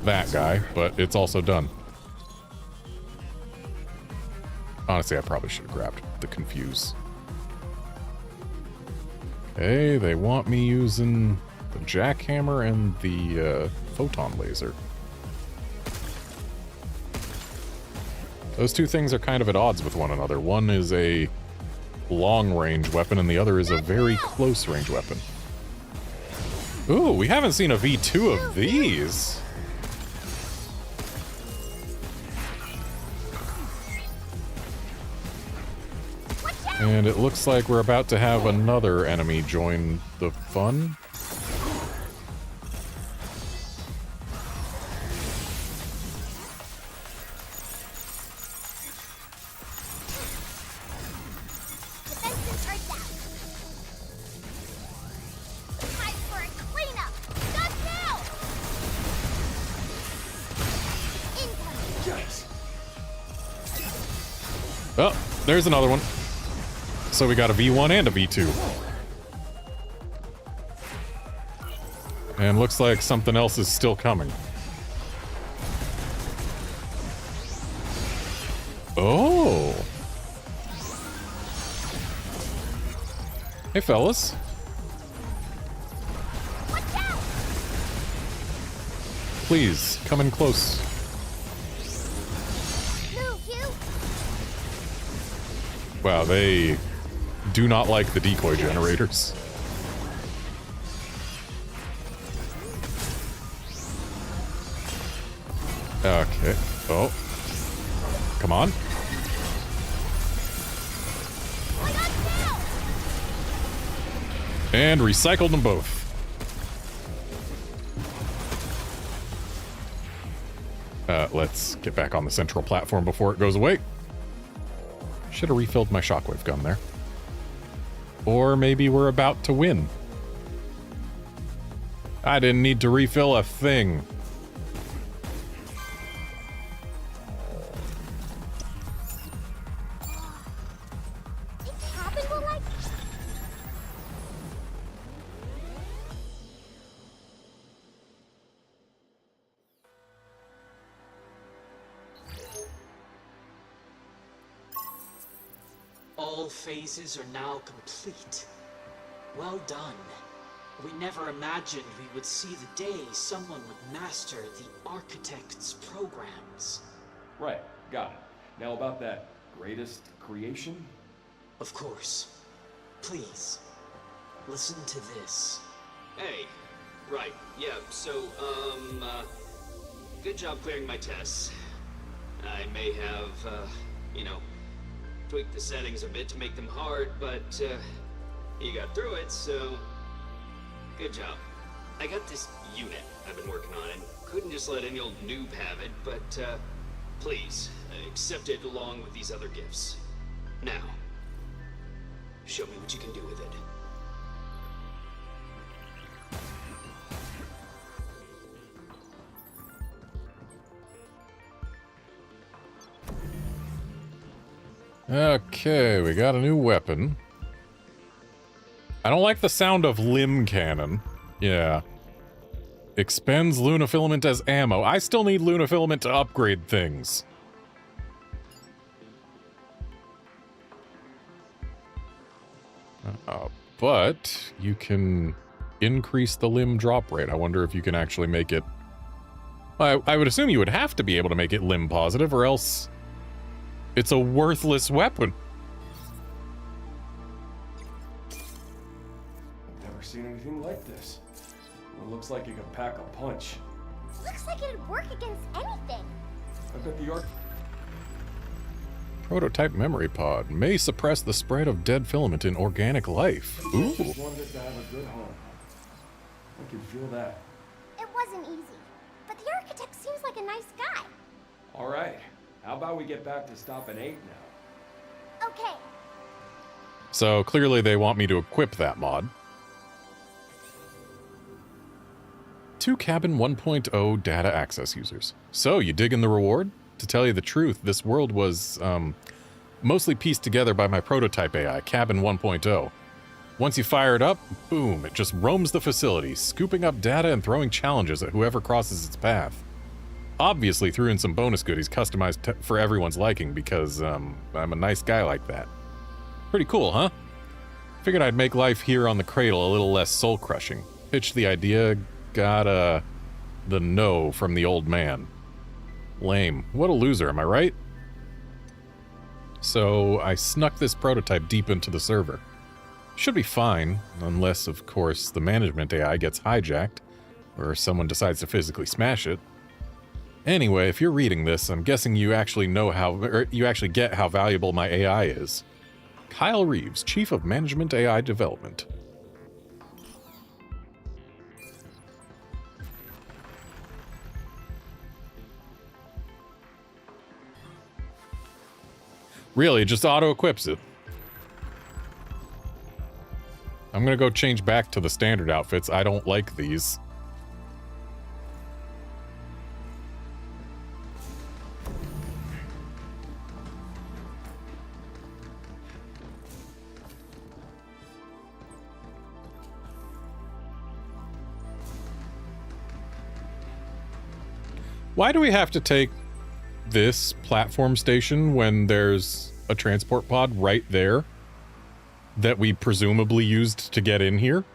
that guy, but it's also done. Honestly, I probably should have grabbed the confuse. Okay, they want me using the jackhammer and the photon laser. Those two things are kind of at odds with one another. One is a long-range weapon, and the other is a very close-range weapon. Ooh, we haven't seen a V2 of these. And it looks like we're about to have another enemy join the fun. Defenses are down. Time for a cleanup. Not now. Incoming. Yikes! Oh, there's another one. So we got a V1 and a V2. And looks like something else is still coming. Oh. Hey, fellas. Watch out. Please, come in close. Move, you. Wow, they do not like the decoy generators. Okay. Oh. Come on. I got down. And recycled them both. Let's get back on the central platform before it goes away. Should have refilled my shockwave gun there. Or maybe we're about to win. I didn't need to refill a thing. Think cabin will like. All phases are now complete. Well done. We never imagined we would see the day someone would master the architect's programs. Right, got it. Now about that greatest creation? Of course. Please, listen to this. Hey, right, yeah, so, good job clearing my tests. I may have, tweaked the settings a bit to make them hard, but, you got through it, so good job. I got this unit I've been working on and couldn't just let any old noob have it, but, please, accept it along with these other gifts. Now, show me what you can do with it. Okay, we got a new weapon. I don't like the sound of limb cannon. Yeah. Expends Luna Filament as ammo. I still need Luna Filament to upgrade things. But you can increase the limb drop rate. I wonder if you can actually make it... I would assume you would have to be able to make it limb positive, or else it's a worthless weapon. Never seen anything like this. It looks like it can pack a punch. Looks like it'd work against anything. I bet the arc... Prototype memory pod may suppress the spread of dead filament in organic life. Ooh. Just wanted it to have a good home. I can feel that. It wasn't wasn't easy, but the architect seems like a nice guy. All right. How about we get back to stopping 8 now? Okay. So clearly they want me to equip that mod. To Cabin 1.0 data access users. So, you dig in the reward? To tell you the truth, this world was mostly pieced together by my prototype AI, Cabin 1.0. Once you fire it up, boom, it just roams the facility, scooping up data and throwing challenges at whoever crosses its path. Obviously threw in some bonus goodies customized for everyone's liking because I'm a nice guy like that. Pretty cool, huh? Figured I'd make life here on the cradle a little less soul-crushing. Pitched the idea, got the no from the old man. Lame. What a loser, am I right? So I snuck this prototype deep into the server. Should be fine, unless, of course, the management AI gets hijacked, or someone decides to physically smash it. Anyway, if you're reading this, I'm guessing you actually know you actually get how valuable my AI is. Kyle Reeves, Chief of Management AI Development. Really, it just auto-equips it. I'm gonna go change back to the standard outfits. I don't like these. Why do we have to take this platform station when there's a transport pod right there that we presumably used to get in here?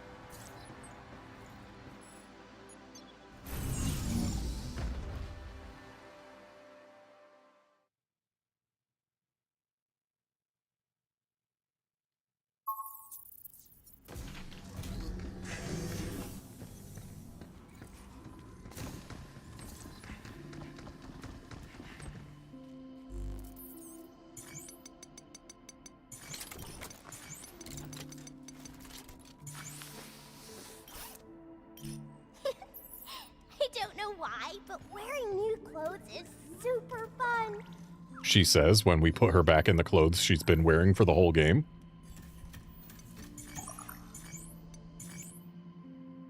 She says when we put her back in the clothes she's been wearing for the whole game.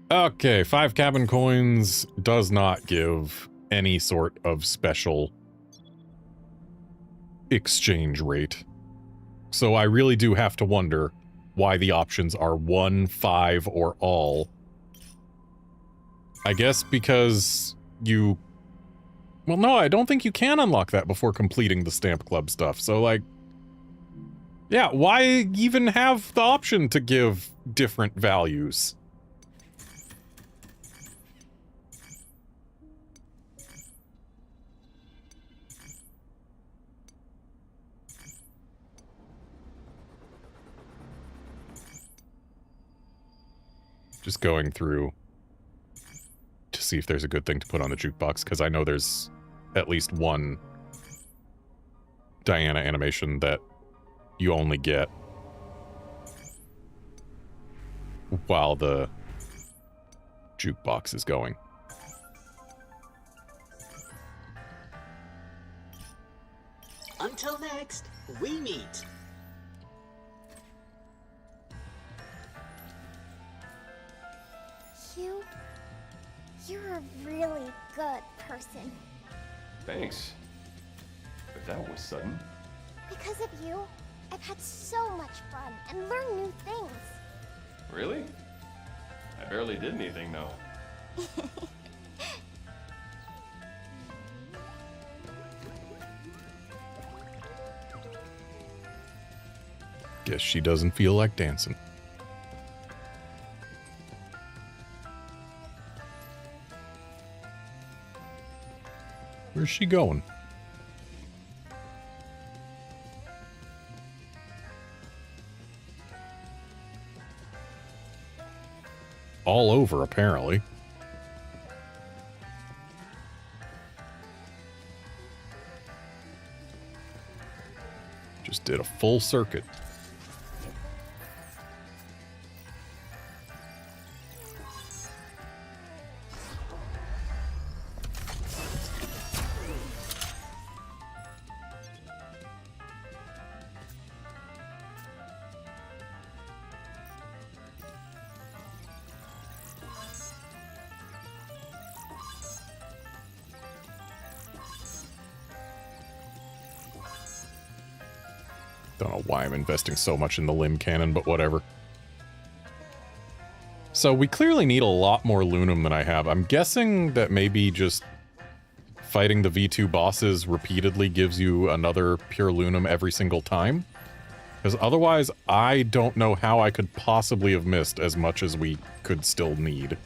Okay, 5 cabin coins does not give any sort of special exchange rate. So I really do have to wonder why the options are 1, 5, or all. I guess because you... Well, no, I don't think you can unlock that before completing the Stamp Club stuff. So, like... Yeah, why even have the option to give different values? Just going through to see if there's a good thing to put on the jukebox, because I know there's at least one Diana animation that you only get while the jukebox is going. Until next, we meet. You're a really good person. Thanks. But that was sudden. Because of you, I've had so much fun and learned new things. Really? I barely did anything, though. Guess she doesn't feel like dancing. Where's she going? All over, apparently. Just did a full circuit. Don't know why I'm investing so much in the limb cannon, but whatever. So we clearly need a lot more Lunum than I have. I'm guessing that maybe just fighting the V2 bosses repeatedly gives you another pure Lunum every single time. Because otherwise, I don't know how I could possibly have missed as much as we could still need.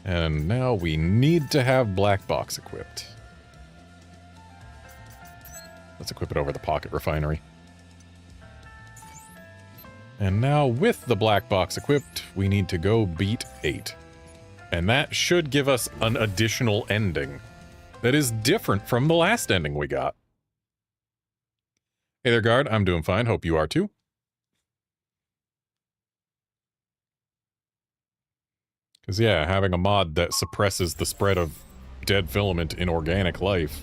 And now we need to have Black Box equipped. Let's equip it over the Pocket Refinery. And now with the Black Box equipped, we need to go beat 8. And that should give us an additional ending that is different from the last ending we got. Hey there, guard. I'm doing fine. Hope you are too. Because, yeah, having a mod that suppresses the spread of dead filament in organic life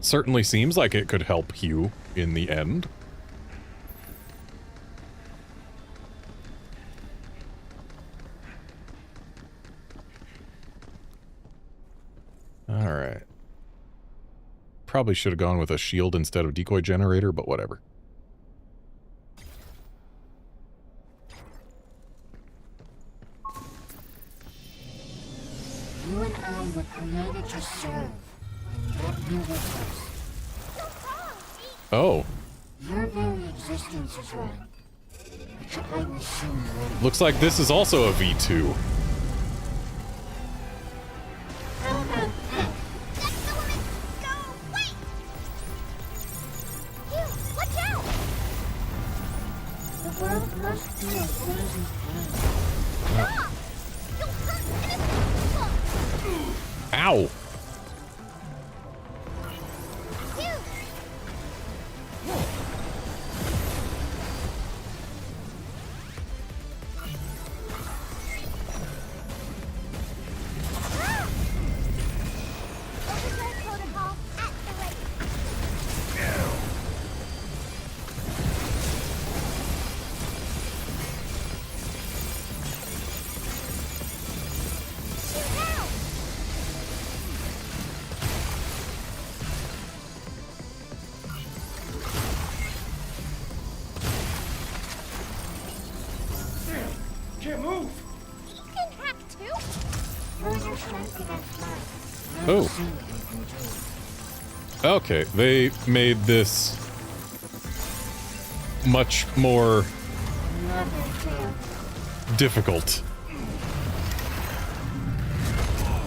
certainly seems like it could help Hugh in the end. Alright. Probably should have gone with a shield instead of decoy generator, but whatever. You and I were created to serve, and yet you were first. Oh. Your very existence is wrong. Which I will soon learn. Looks like this is also a V2. The world must feel frozen pain. Stop! You'll hurt innocent people! Ow! Overdrive protocol activate. Shoot now! Can't move! You can hack too? Further strength of our flag. Oh. Okay, they made this much more difficult.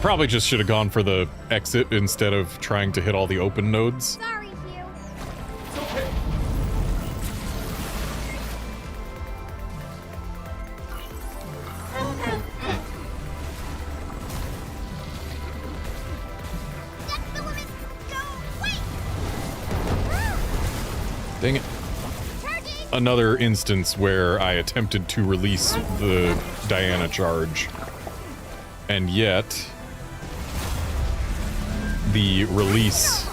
Probably just should have gone for the exit instead of trying to hit all the open nodes. Sorry, Hugh. Get the woman! Go! Wait! Dang it. Charging! Another instance where I attempted to release the Diana charge. And yet, the release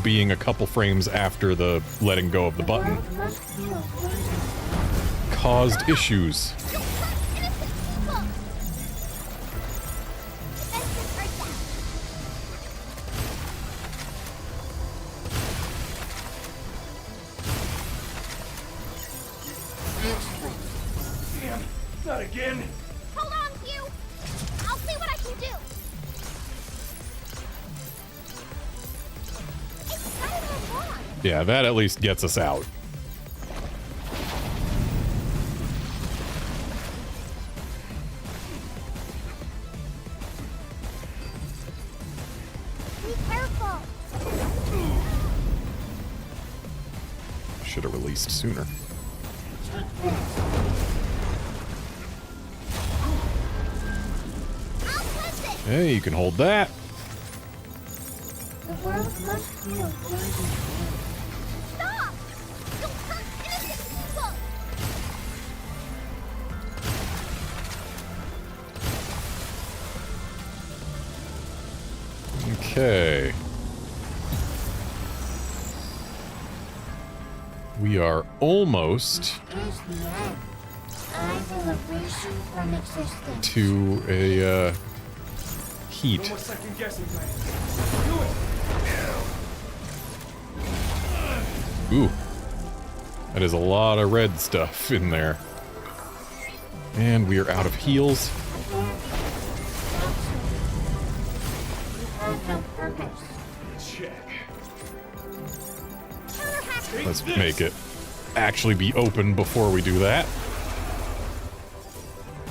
being a couple frames after the letting go of the button caused issues. You'll hurt innocent people! Defenses are down. Damn, not again! Hold on, Hugh! I'll see what I can do! It's got it all wrong! Yeah, that at least gets us out. Be careful! Should have released sooner. I'll cleanse it! Hey, you can hold that. The world must feel frozen pain. Stop! You'll hurt innocent people! Okay. We are almost Is the end. Either liberation from existence. to a heat. No more second guessing, man. Do it! Ooh. That is a lot of red stuff in there. And we are out of heals. Check. Let's make it actually be open before we do that.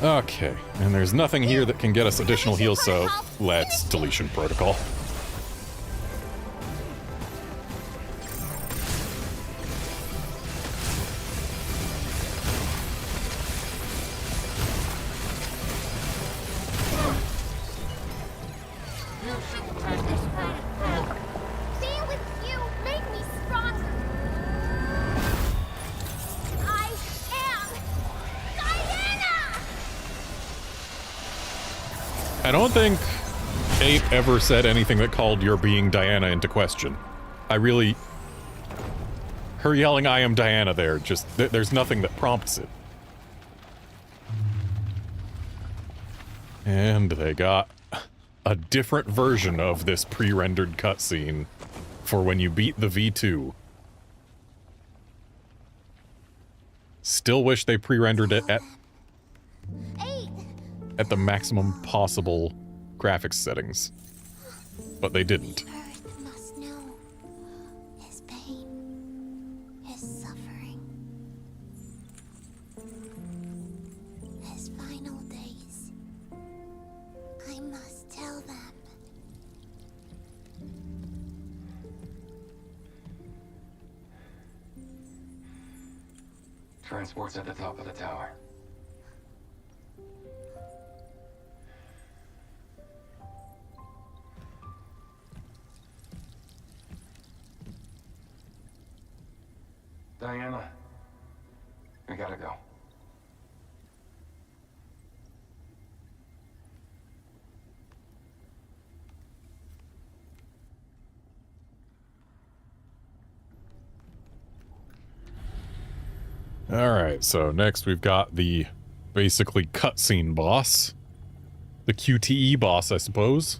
Okay, and there's nothing here that can get us additional heals, so let's deletion protocol. Being with you made me stronger. I am Diana! I don't think 8 ever said anything that called your being Diana into question. Her yelling, "I am Diana" there, just, there's nothing that prompts it. And they got a different version of this pre-rendered cutscene for when you beat the V2. Still wish they pre-rendered it at the maximum possible graphics settings. But they didn't. Earth must know his pain, his suffering, his final days. I must tell them. Transport's at the top of the tower. Diana, we gotta go. Alright, so next we've got the basically cutscene boss. The QTE boss, I suppose.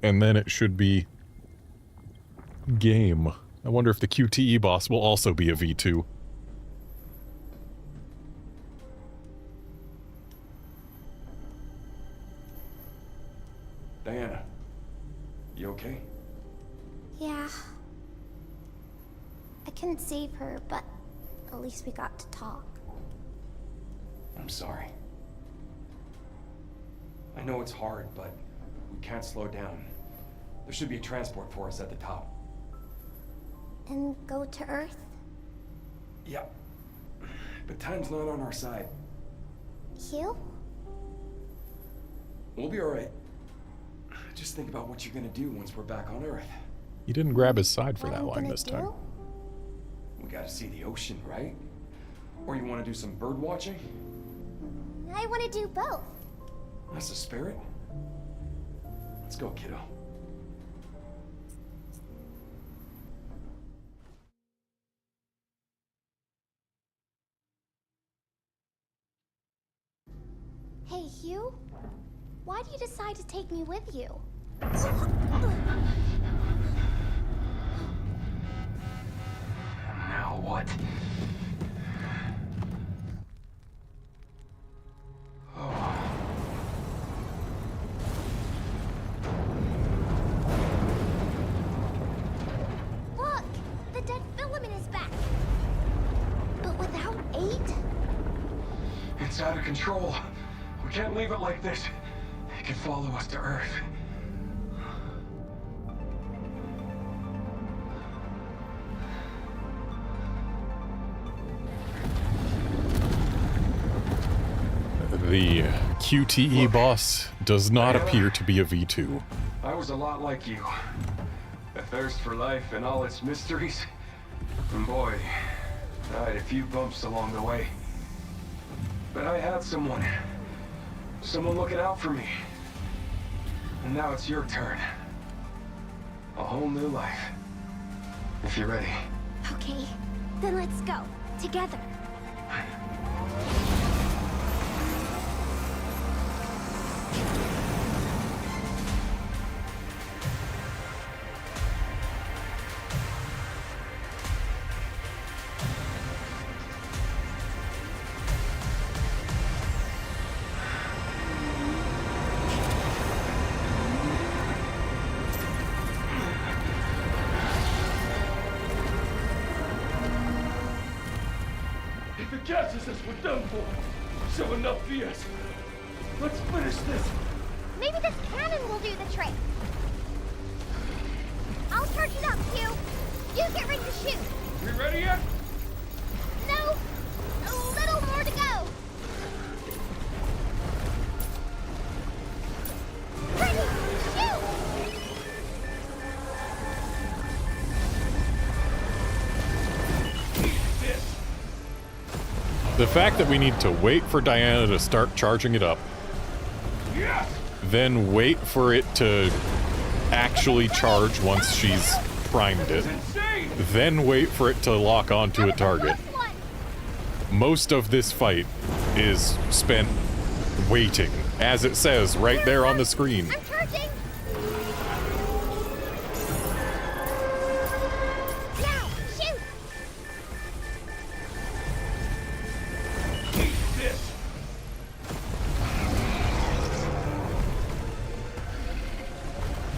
And then it should be game. I wonder if the QTE boss will also be a V2. Diana, you okay? Yeah. I couldn't save her, but at least we got to talk. I'm sorry. I know it's hard, but we can't slow down. There should be a transport for us at the top. And go to Earth? Yep. But time's not on our side. Hugh? We'll be alright. Just think about what you're gonna do once we're back on Earth. You didn't grab his side for What that I'm line gonna this time. do? We gotta see the ocean, right? Or you wanna do some bird watching? I want to do both. That's the spirit. Let's go, kiddo. Hey, Hugh? Why do you decide to take me with you? Now what? Look! The dead filament is back! But without 8? It's out of control. We can't leave it like this. It can follow us to Earth. The QTE Look, boss does not Diana. appear to be a V2. I was a lot like you. A thirst for life and all its mysteries. And boy, I had a few bumps along the way. But I had someone looking out for me. And now it's your turn. A whole new life. If you're ready. Okay, then let's go. Together. If it catches us, we're done for. So enough BS. Let's finish this. Maybe this cannon will do the trick. I'll charge it up, Q. You get ready to shoot. We ready yet? No, a little more to go. Ready, shoot! This. The fact that we need to wait for Diana to start charging it up, Yes! then wait for it to actually charge once she's primed it, It's insane! then wait for it to lock onto a target. Last one. Most of this fight is spent waiting, as it says right there on the screen. I'm charging. Now, shoot! This.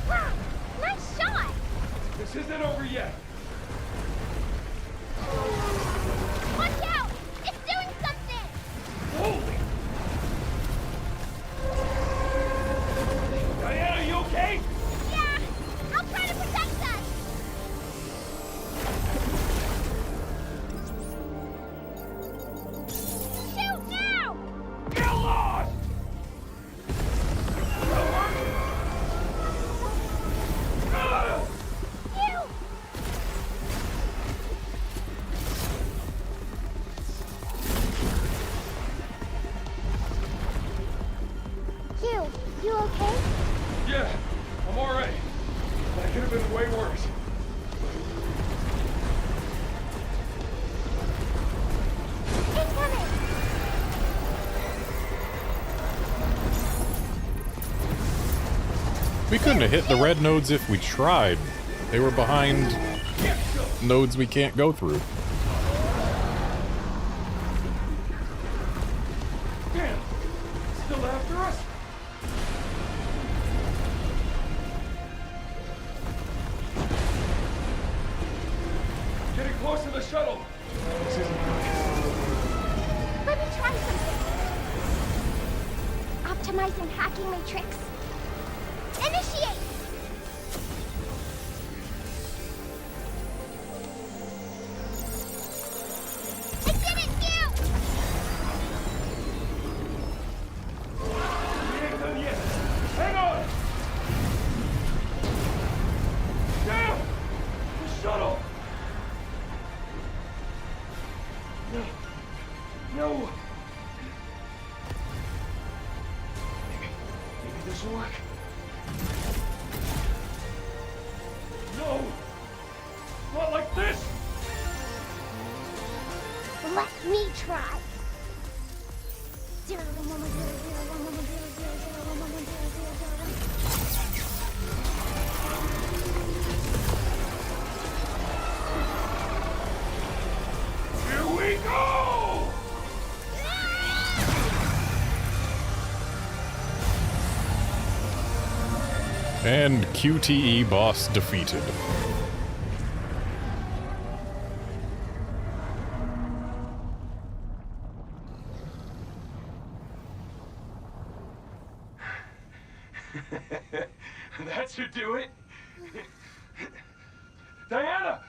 Wow, nice shot! This isn't over yet. Watch out! It's doing something! Holy! Diana, you okay? Yeah, I'll try to protect us! Shoot now! Get lost! You! Q, you okay? Yeah, I'm alright. That could have been way worse. Incoming! We couldn't have hit the red nodes if we tried. They were behind nodes we can't go through. Damn! Still after us? Getting close to the shuttle. This isn't good. Let me try something. Optimizing hacking matrix. Initiate! I did it, Q! We ain't done yet. Hang on! Damn! The shuttle! No. No! Maybe this will work. No! Not like this! Let me try. 0, 1, 1, 0, 0, 1, 1, 0, 0, 0, 1, 1, 0, 0, 1. Here we go! And QTE boss defeated. That should do it. Diana!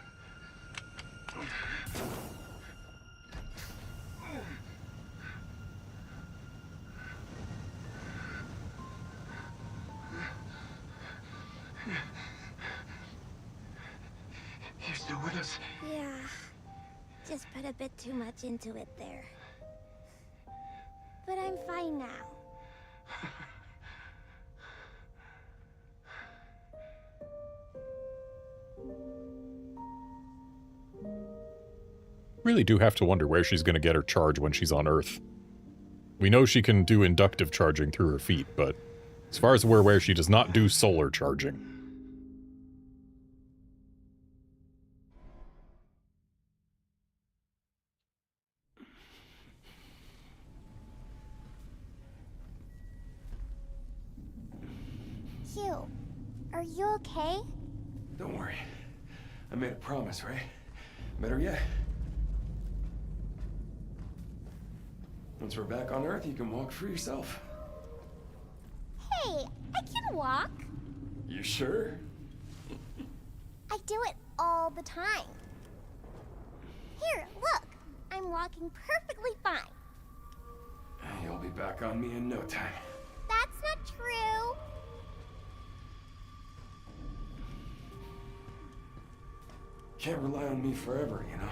You still with us? Yeah. Just put a bit too much into it there. But I'm fine now. really do have to wonder where she's going to get her charge when she's on Earth. We know she can do inductive charging through her feet, but as far as we're aware, she does not do solar charging. Hugh, are you okay? Don't worry. I made a promise, right? Better yet. Once we're back on Earth, you can walk for yourself. Hey, I can walk. You sure? I do it all the time. Here, look. I'm walking perfectly fine. You'll be back on me in no time. That's not true. Can't rely on me forever, you know?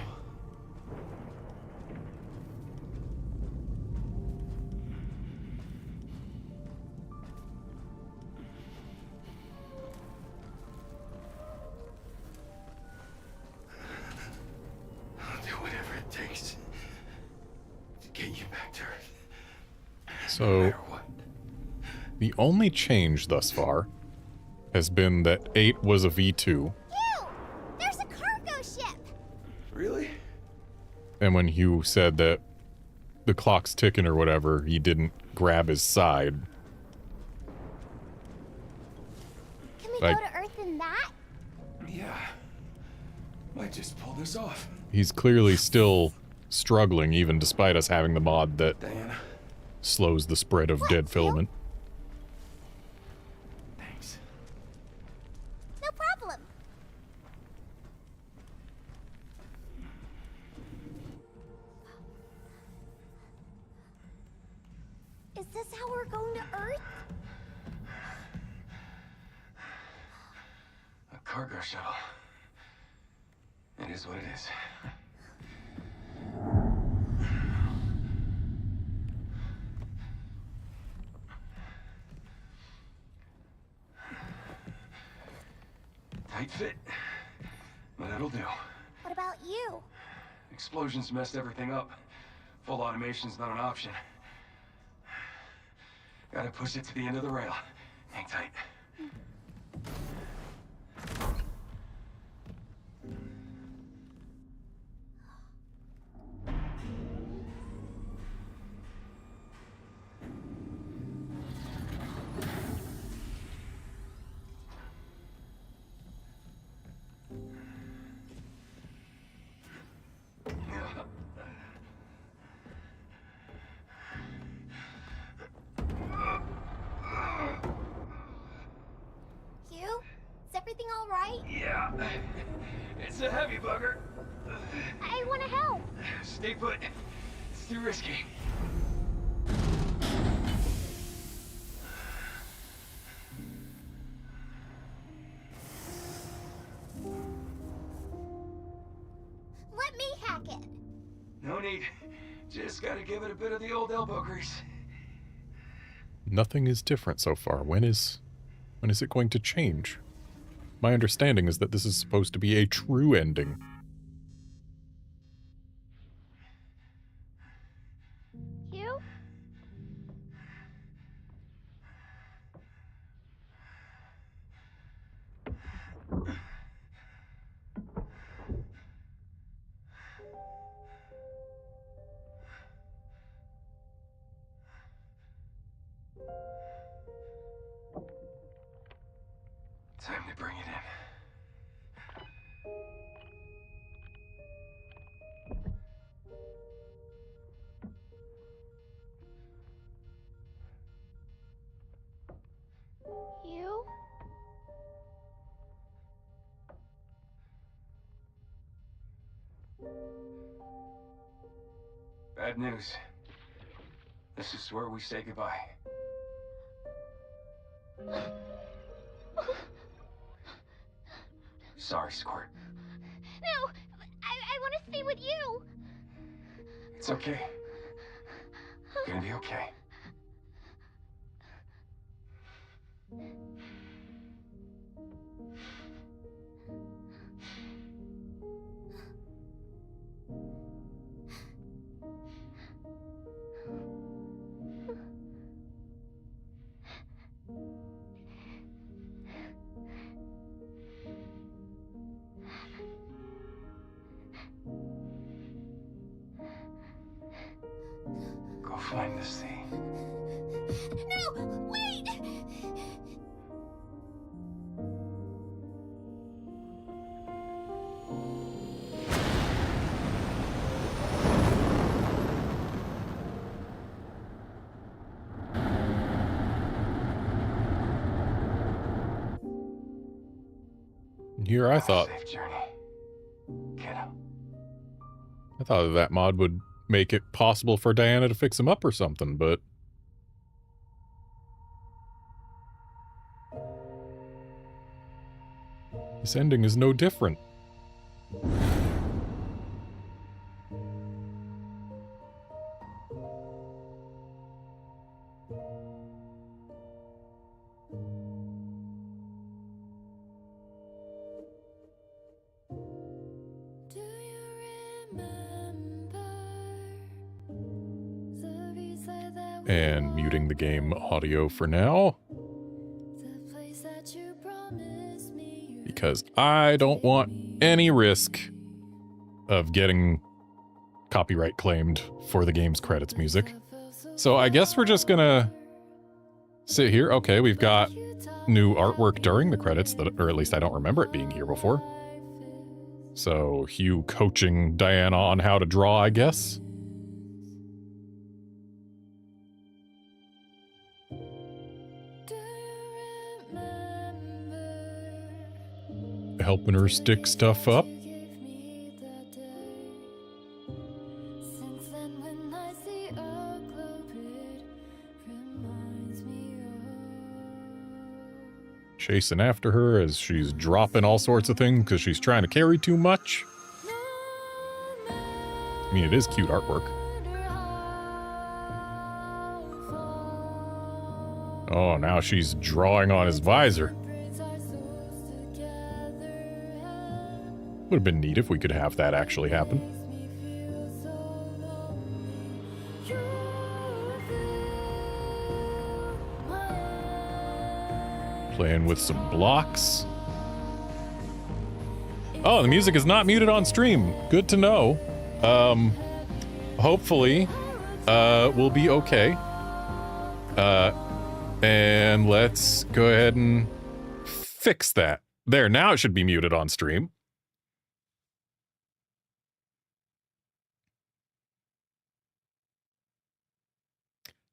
I'll do whatever it takes to get you back to Earth. No So, matter what. the only change thus far has been that 8 was a V2, Hugh, there's a cargo ship. Really? and when Hugh said that the clock's ticking or whatever, he didn't grab his side. Can we Like- go to Earth in that? Yeah. Might just pull this off. He's clearly still struggling, even despite us having the mod that Diana, slows the spread of What, dead Hugh? filament. thanks. No problem. Is this how we're going to Earth? A cargo shuttle. It is what it is. Tight fit, but it'll do. What about you? Explosions messed everything up. Full automation's not an option. Gotta push it to the end of the rail. Hang tight. Hugh? Is everything all right? Yeah. It's a heavy bugger. I want to help. Stay put. It's too risky. Let me hack it. No need. Just gotta give it a bit of the old elbow grease. Nothing is different so far. When is it going to change? My understanding is that this is supposed to be a true ending. Hugh? Time to bring it in. Hugh? Bad news. This is where we say goodbye. Sorry, Squirt. No, I want to stay with you. It's okay. Gonna be okay. find this thing. No, wait! Here I thought Safe journey. Kiddo. I thought that mod would make it possible for Diana to fix him up or something, but this ending is no different. Do you remember the reason that we And muting the game audio for now, the place that you promised me because I don't want any risk of getting copyright claimed for the game's credits music. So I guess we're just gonna sit here. Okay, we've got new artwork during the credits, or at least I don't remember it being here before. So Hugh coaching Diana on how to draw, I guess. Helping her stick stuff up. Chasing after her as she's dropping all sorts of things because she's trying to carry too much. I mean, it is cute artwork. Oh, now she's drawing on his visor. Would have been neat if we could have that actually happen. Playing with some blocks. Oh, the music is not muted on stream. Good to know. Hopefully, we'll be okay. And let's go ahead and fix that. There, now it should be muted on stream.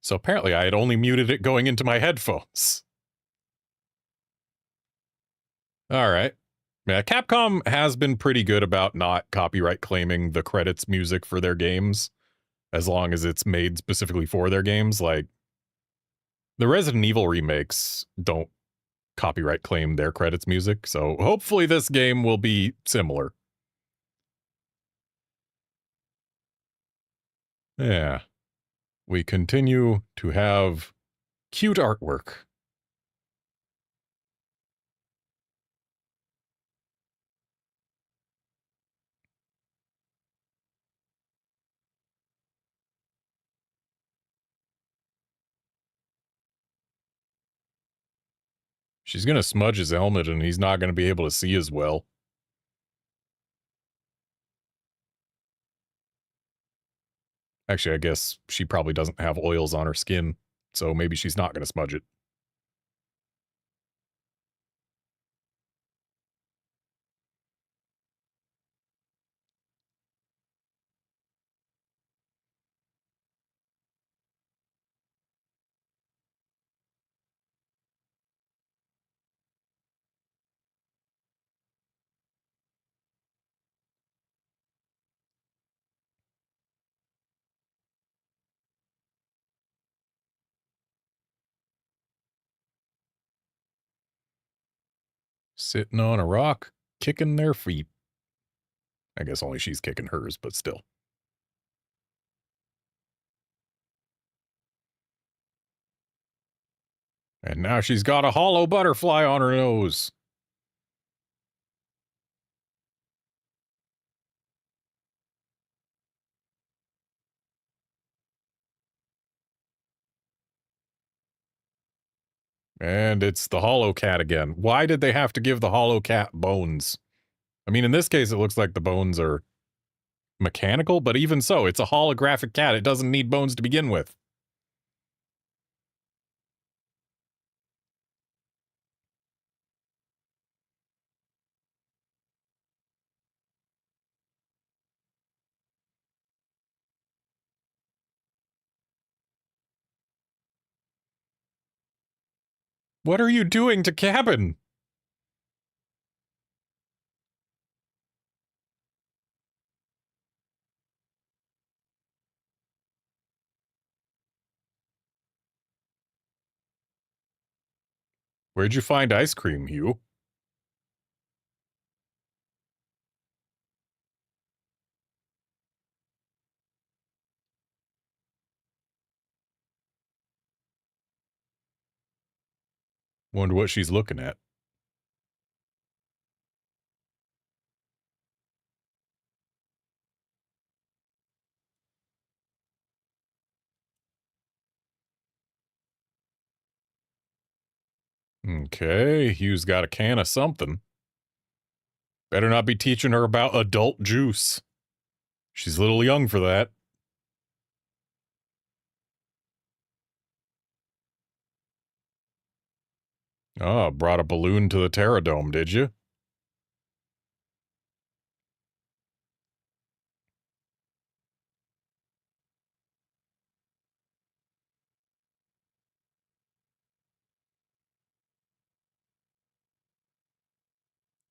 So apparently I had only muted it going into my headphones. All right. Yeah, Capcom has been pretty good about not copyright claiming the credits music for their games, as long as it's made specifically for their games. Like, the Resident Evil remakes don't copyright claim their credits music, so hopefully this game will be similar. Yeah. We continue to have cute artwork. She's going to smudge his helmet and he's not going to be able to see as well. Actually, I guess she probably doesn't have oils on her skin, so maybe she's not going to smudge it. Sitting on a rock, kicking their feet. I guess only she's kicking hers, but still. And now she's got a hollow butterfly on her nose. And it's the hollow cat again. Why did they have to give the hollow cat bones? I mean, in this case, it looks like the bones are mechanical, but even so, it's a holographic cat. It doesn't need bones to begin with. What are you doing to Cabin? Where'd you find ice cream, Hugh? Wonder what she's looking at. Okay, Hugh's got a can of something. Better not be teaching her about adult juice. She's a little young for that. Oh, brought a balloon to the Terradome, did you?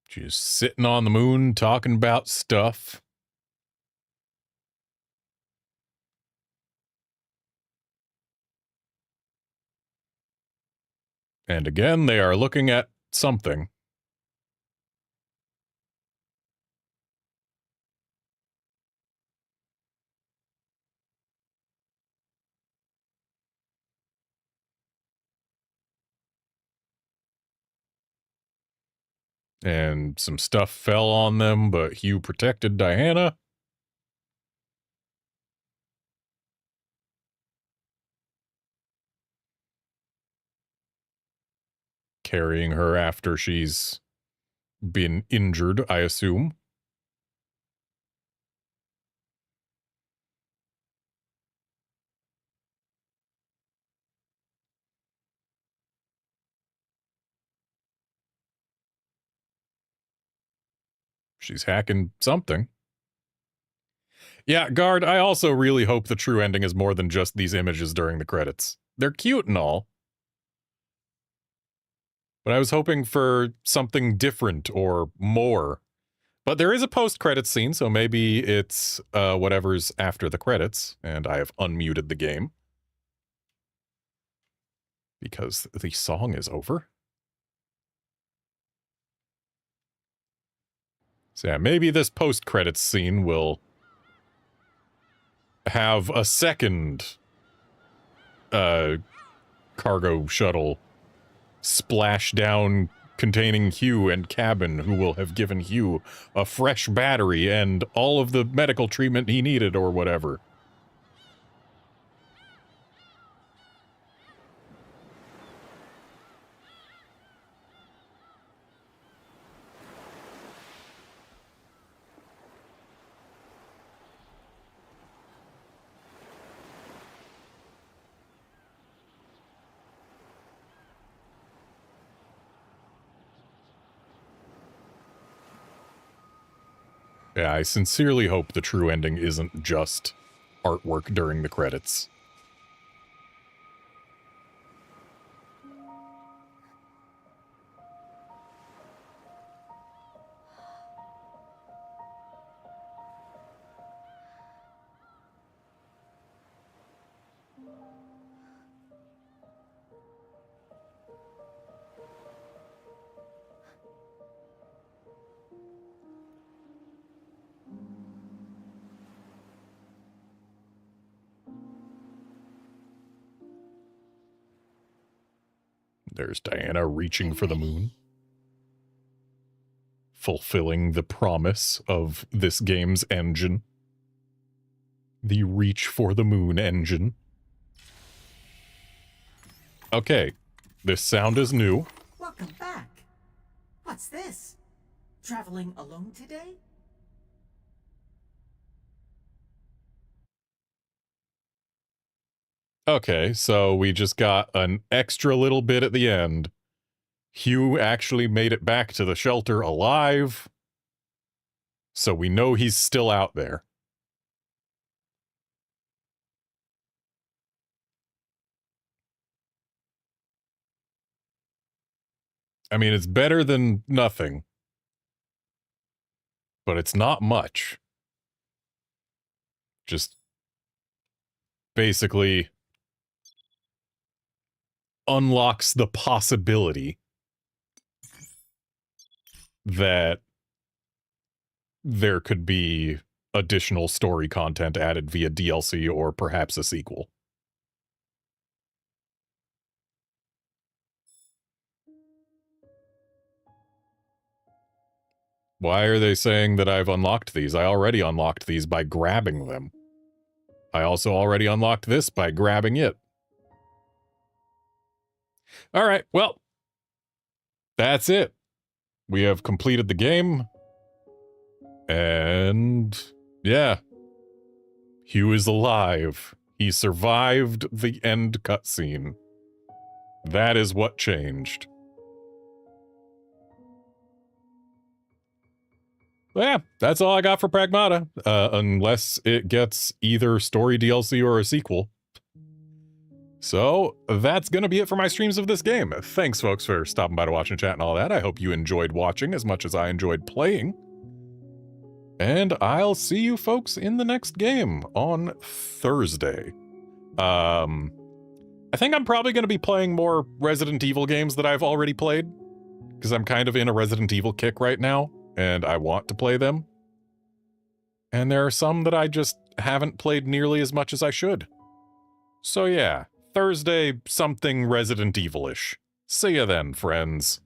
She's sitting on the moon talking about stuff. And again, they are looking at something. And some stuff fell on them, but Hugh protected Diana. Carrying her after she's been injured, I assume. She's hacking something. Yeah, Guard, I also really hope the true ending is more than just these images during the credits. They're cute and all, but I was hoping for something different or more. But there is a post-credits scene, so maybe it's whatever's after the credits, and I have unmuted the game. Because the song is over. So yeah, maybe this post-credits scene will have a second cargo shuttle splash down containing Hugh and Cabin, who will have given Hugh a fresh battery and all of the medical treatment he needed or whatever. Yeah, I sincerely hope the true ending isn't just artwork during the credits. There's Diana reaching for the moon. Fulfilling the promise of this game's engine. The reach for the moon engine. Okay, this sound is new. Welcome back. What's this? Traveling alone today? Okay, so we just got an extra little bit at the end. Hugh actually made it back to the shelter alive. So we know he's still out there. I mean, it's better than nothing. But it's not much. Just basically unlocks the possibility that there could be additional story content added via DLC or perhaps a sequel. Why are they saying that I've unlocked these? I already unlocked these by grabbing them. I also already unlocked this by grabbing it. All right, well, that's it. We have completed the game. And yeah, Hugh is alive. He survived the end cutscene. That is what changed. Yeah, that's all I got for Pragmata, unless it gets either story DLC or a sequel. So that's going to be it for my streams of this game. Thanks, folks, for stopping by to watch and chat and all that. I hope you enjoyed watching as much as I enjoyed playing. And I'll see you folks in the next game on Thursday. I think I'm probably going to be playing more Resident Evil games that I've already played, because I'm kind of in a Resident Evil kick right now, and I want to play them. And there are some that I just haven't played nearly as much as I should. So yeah, Thursday, something Resident Evil-ish. See ya then, friends.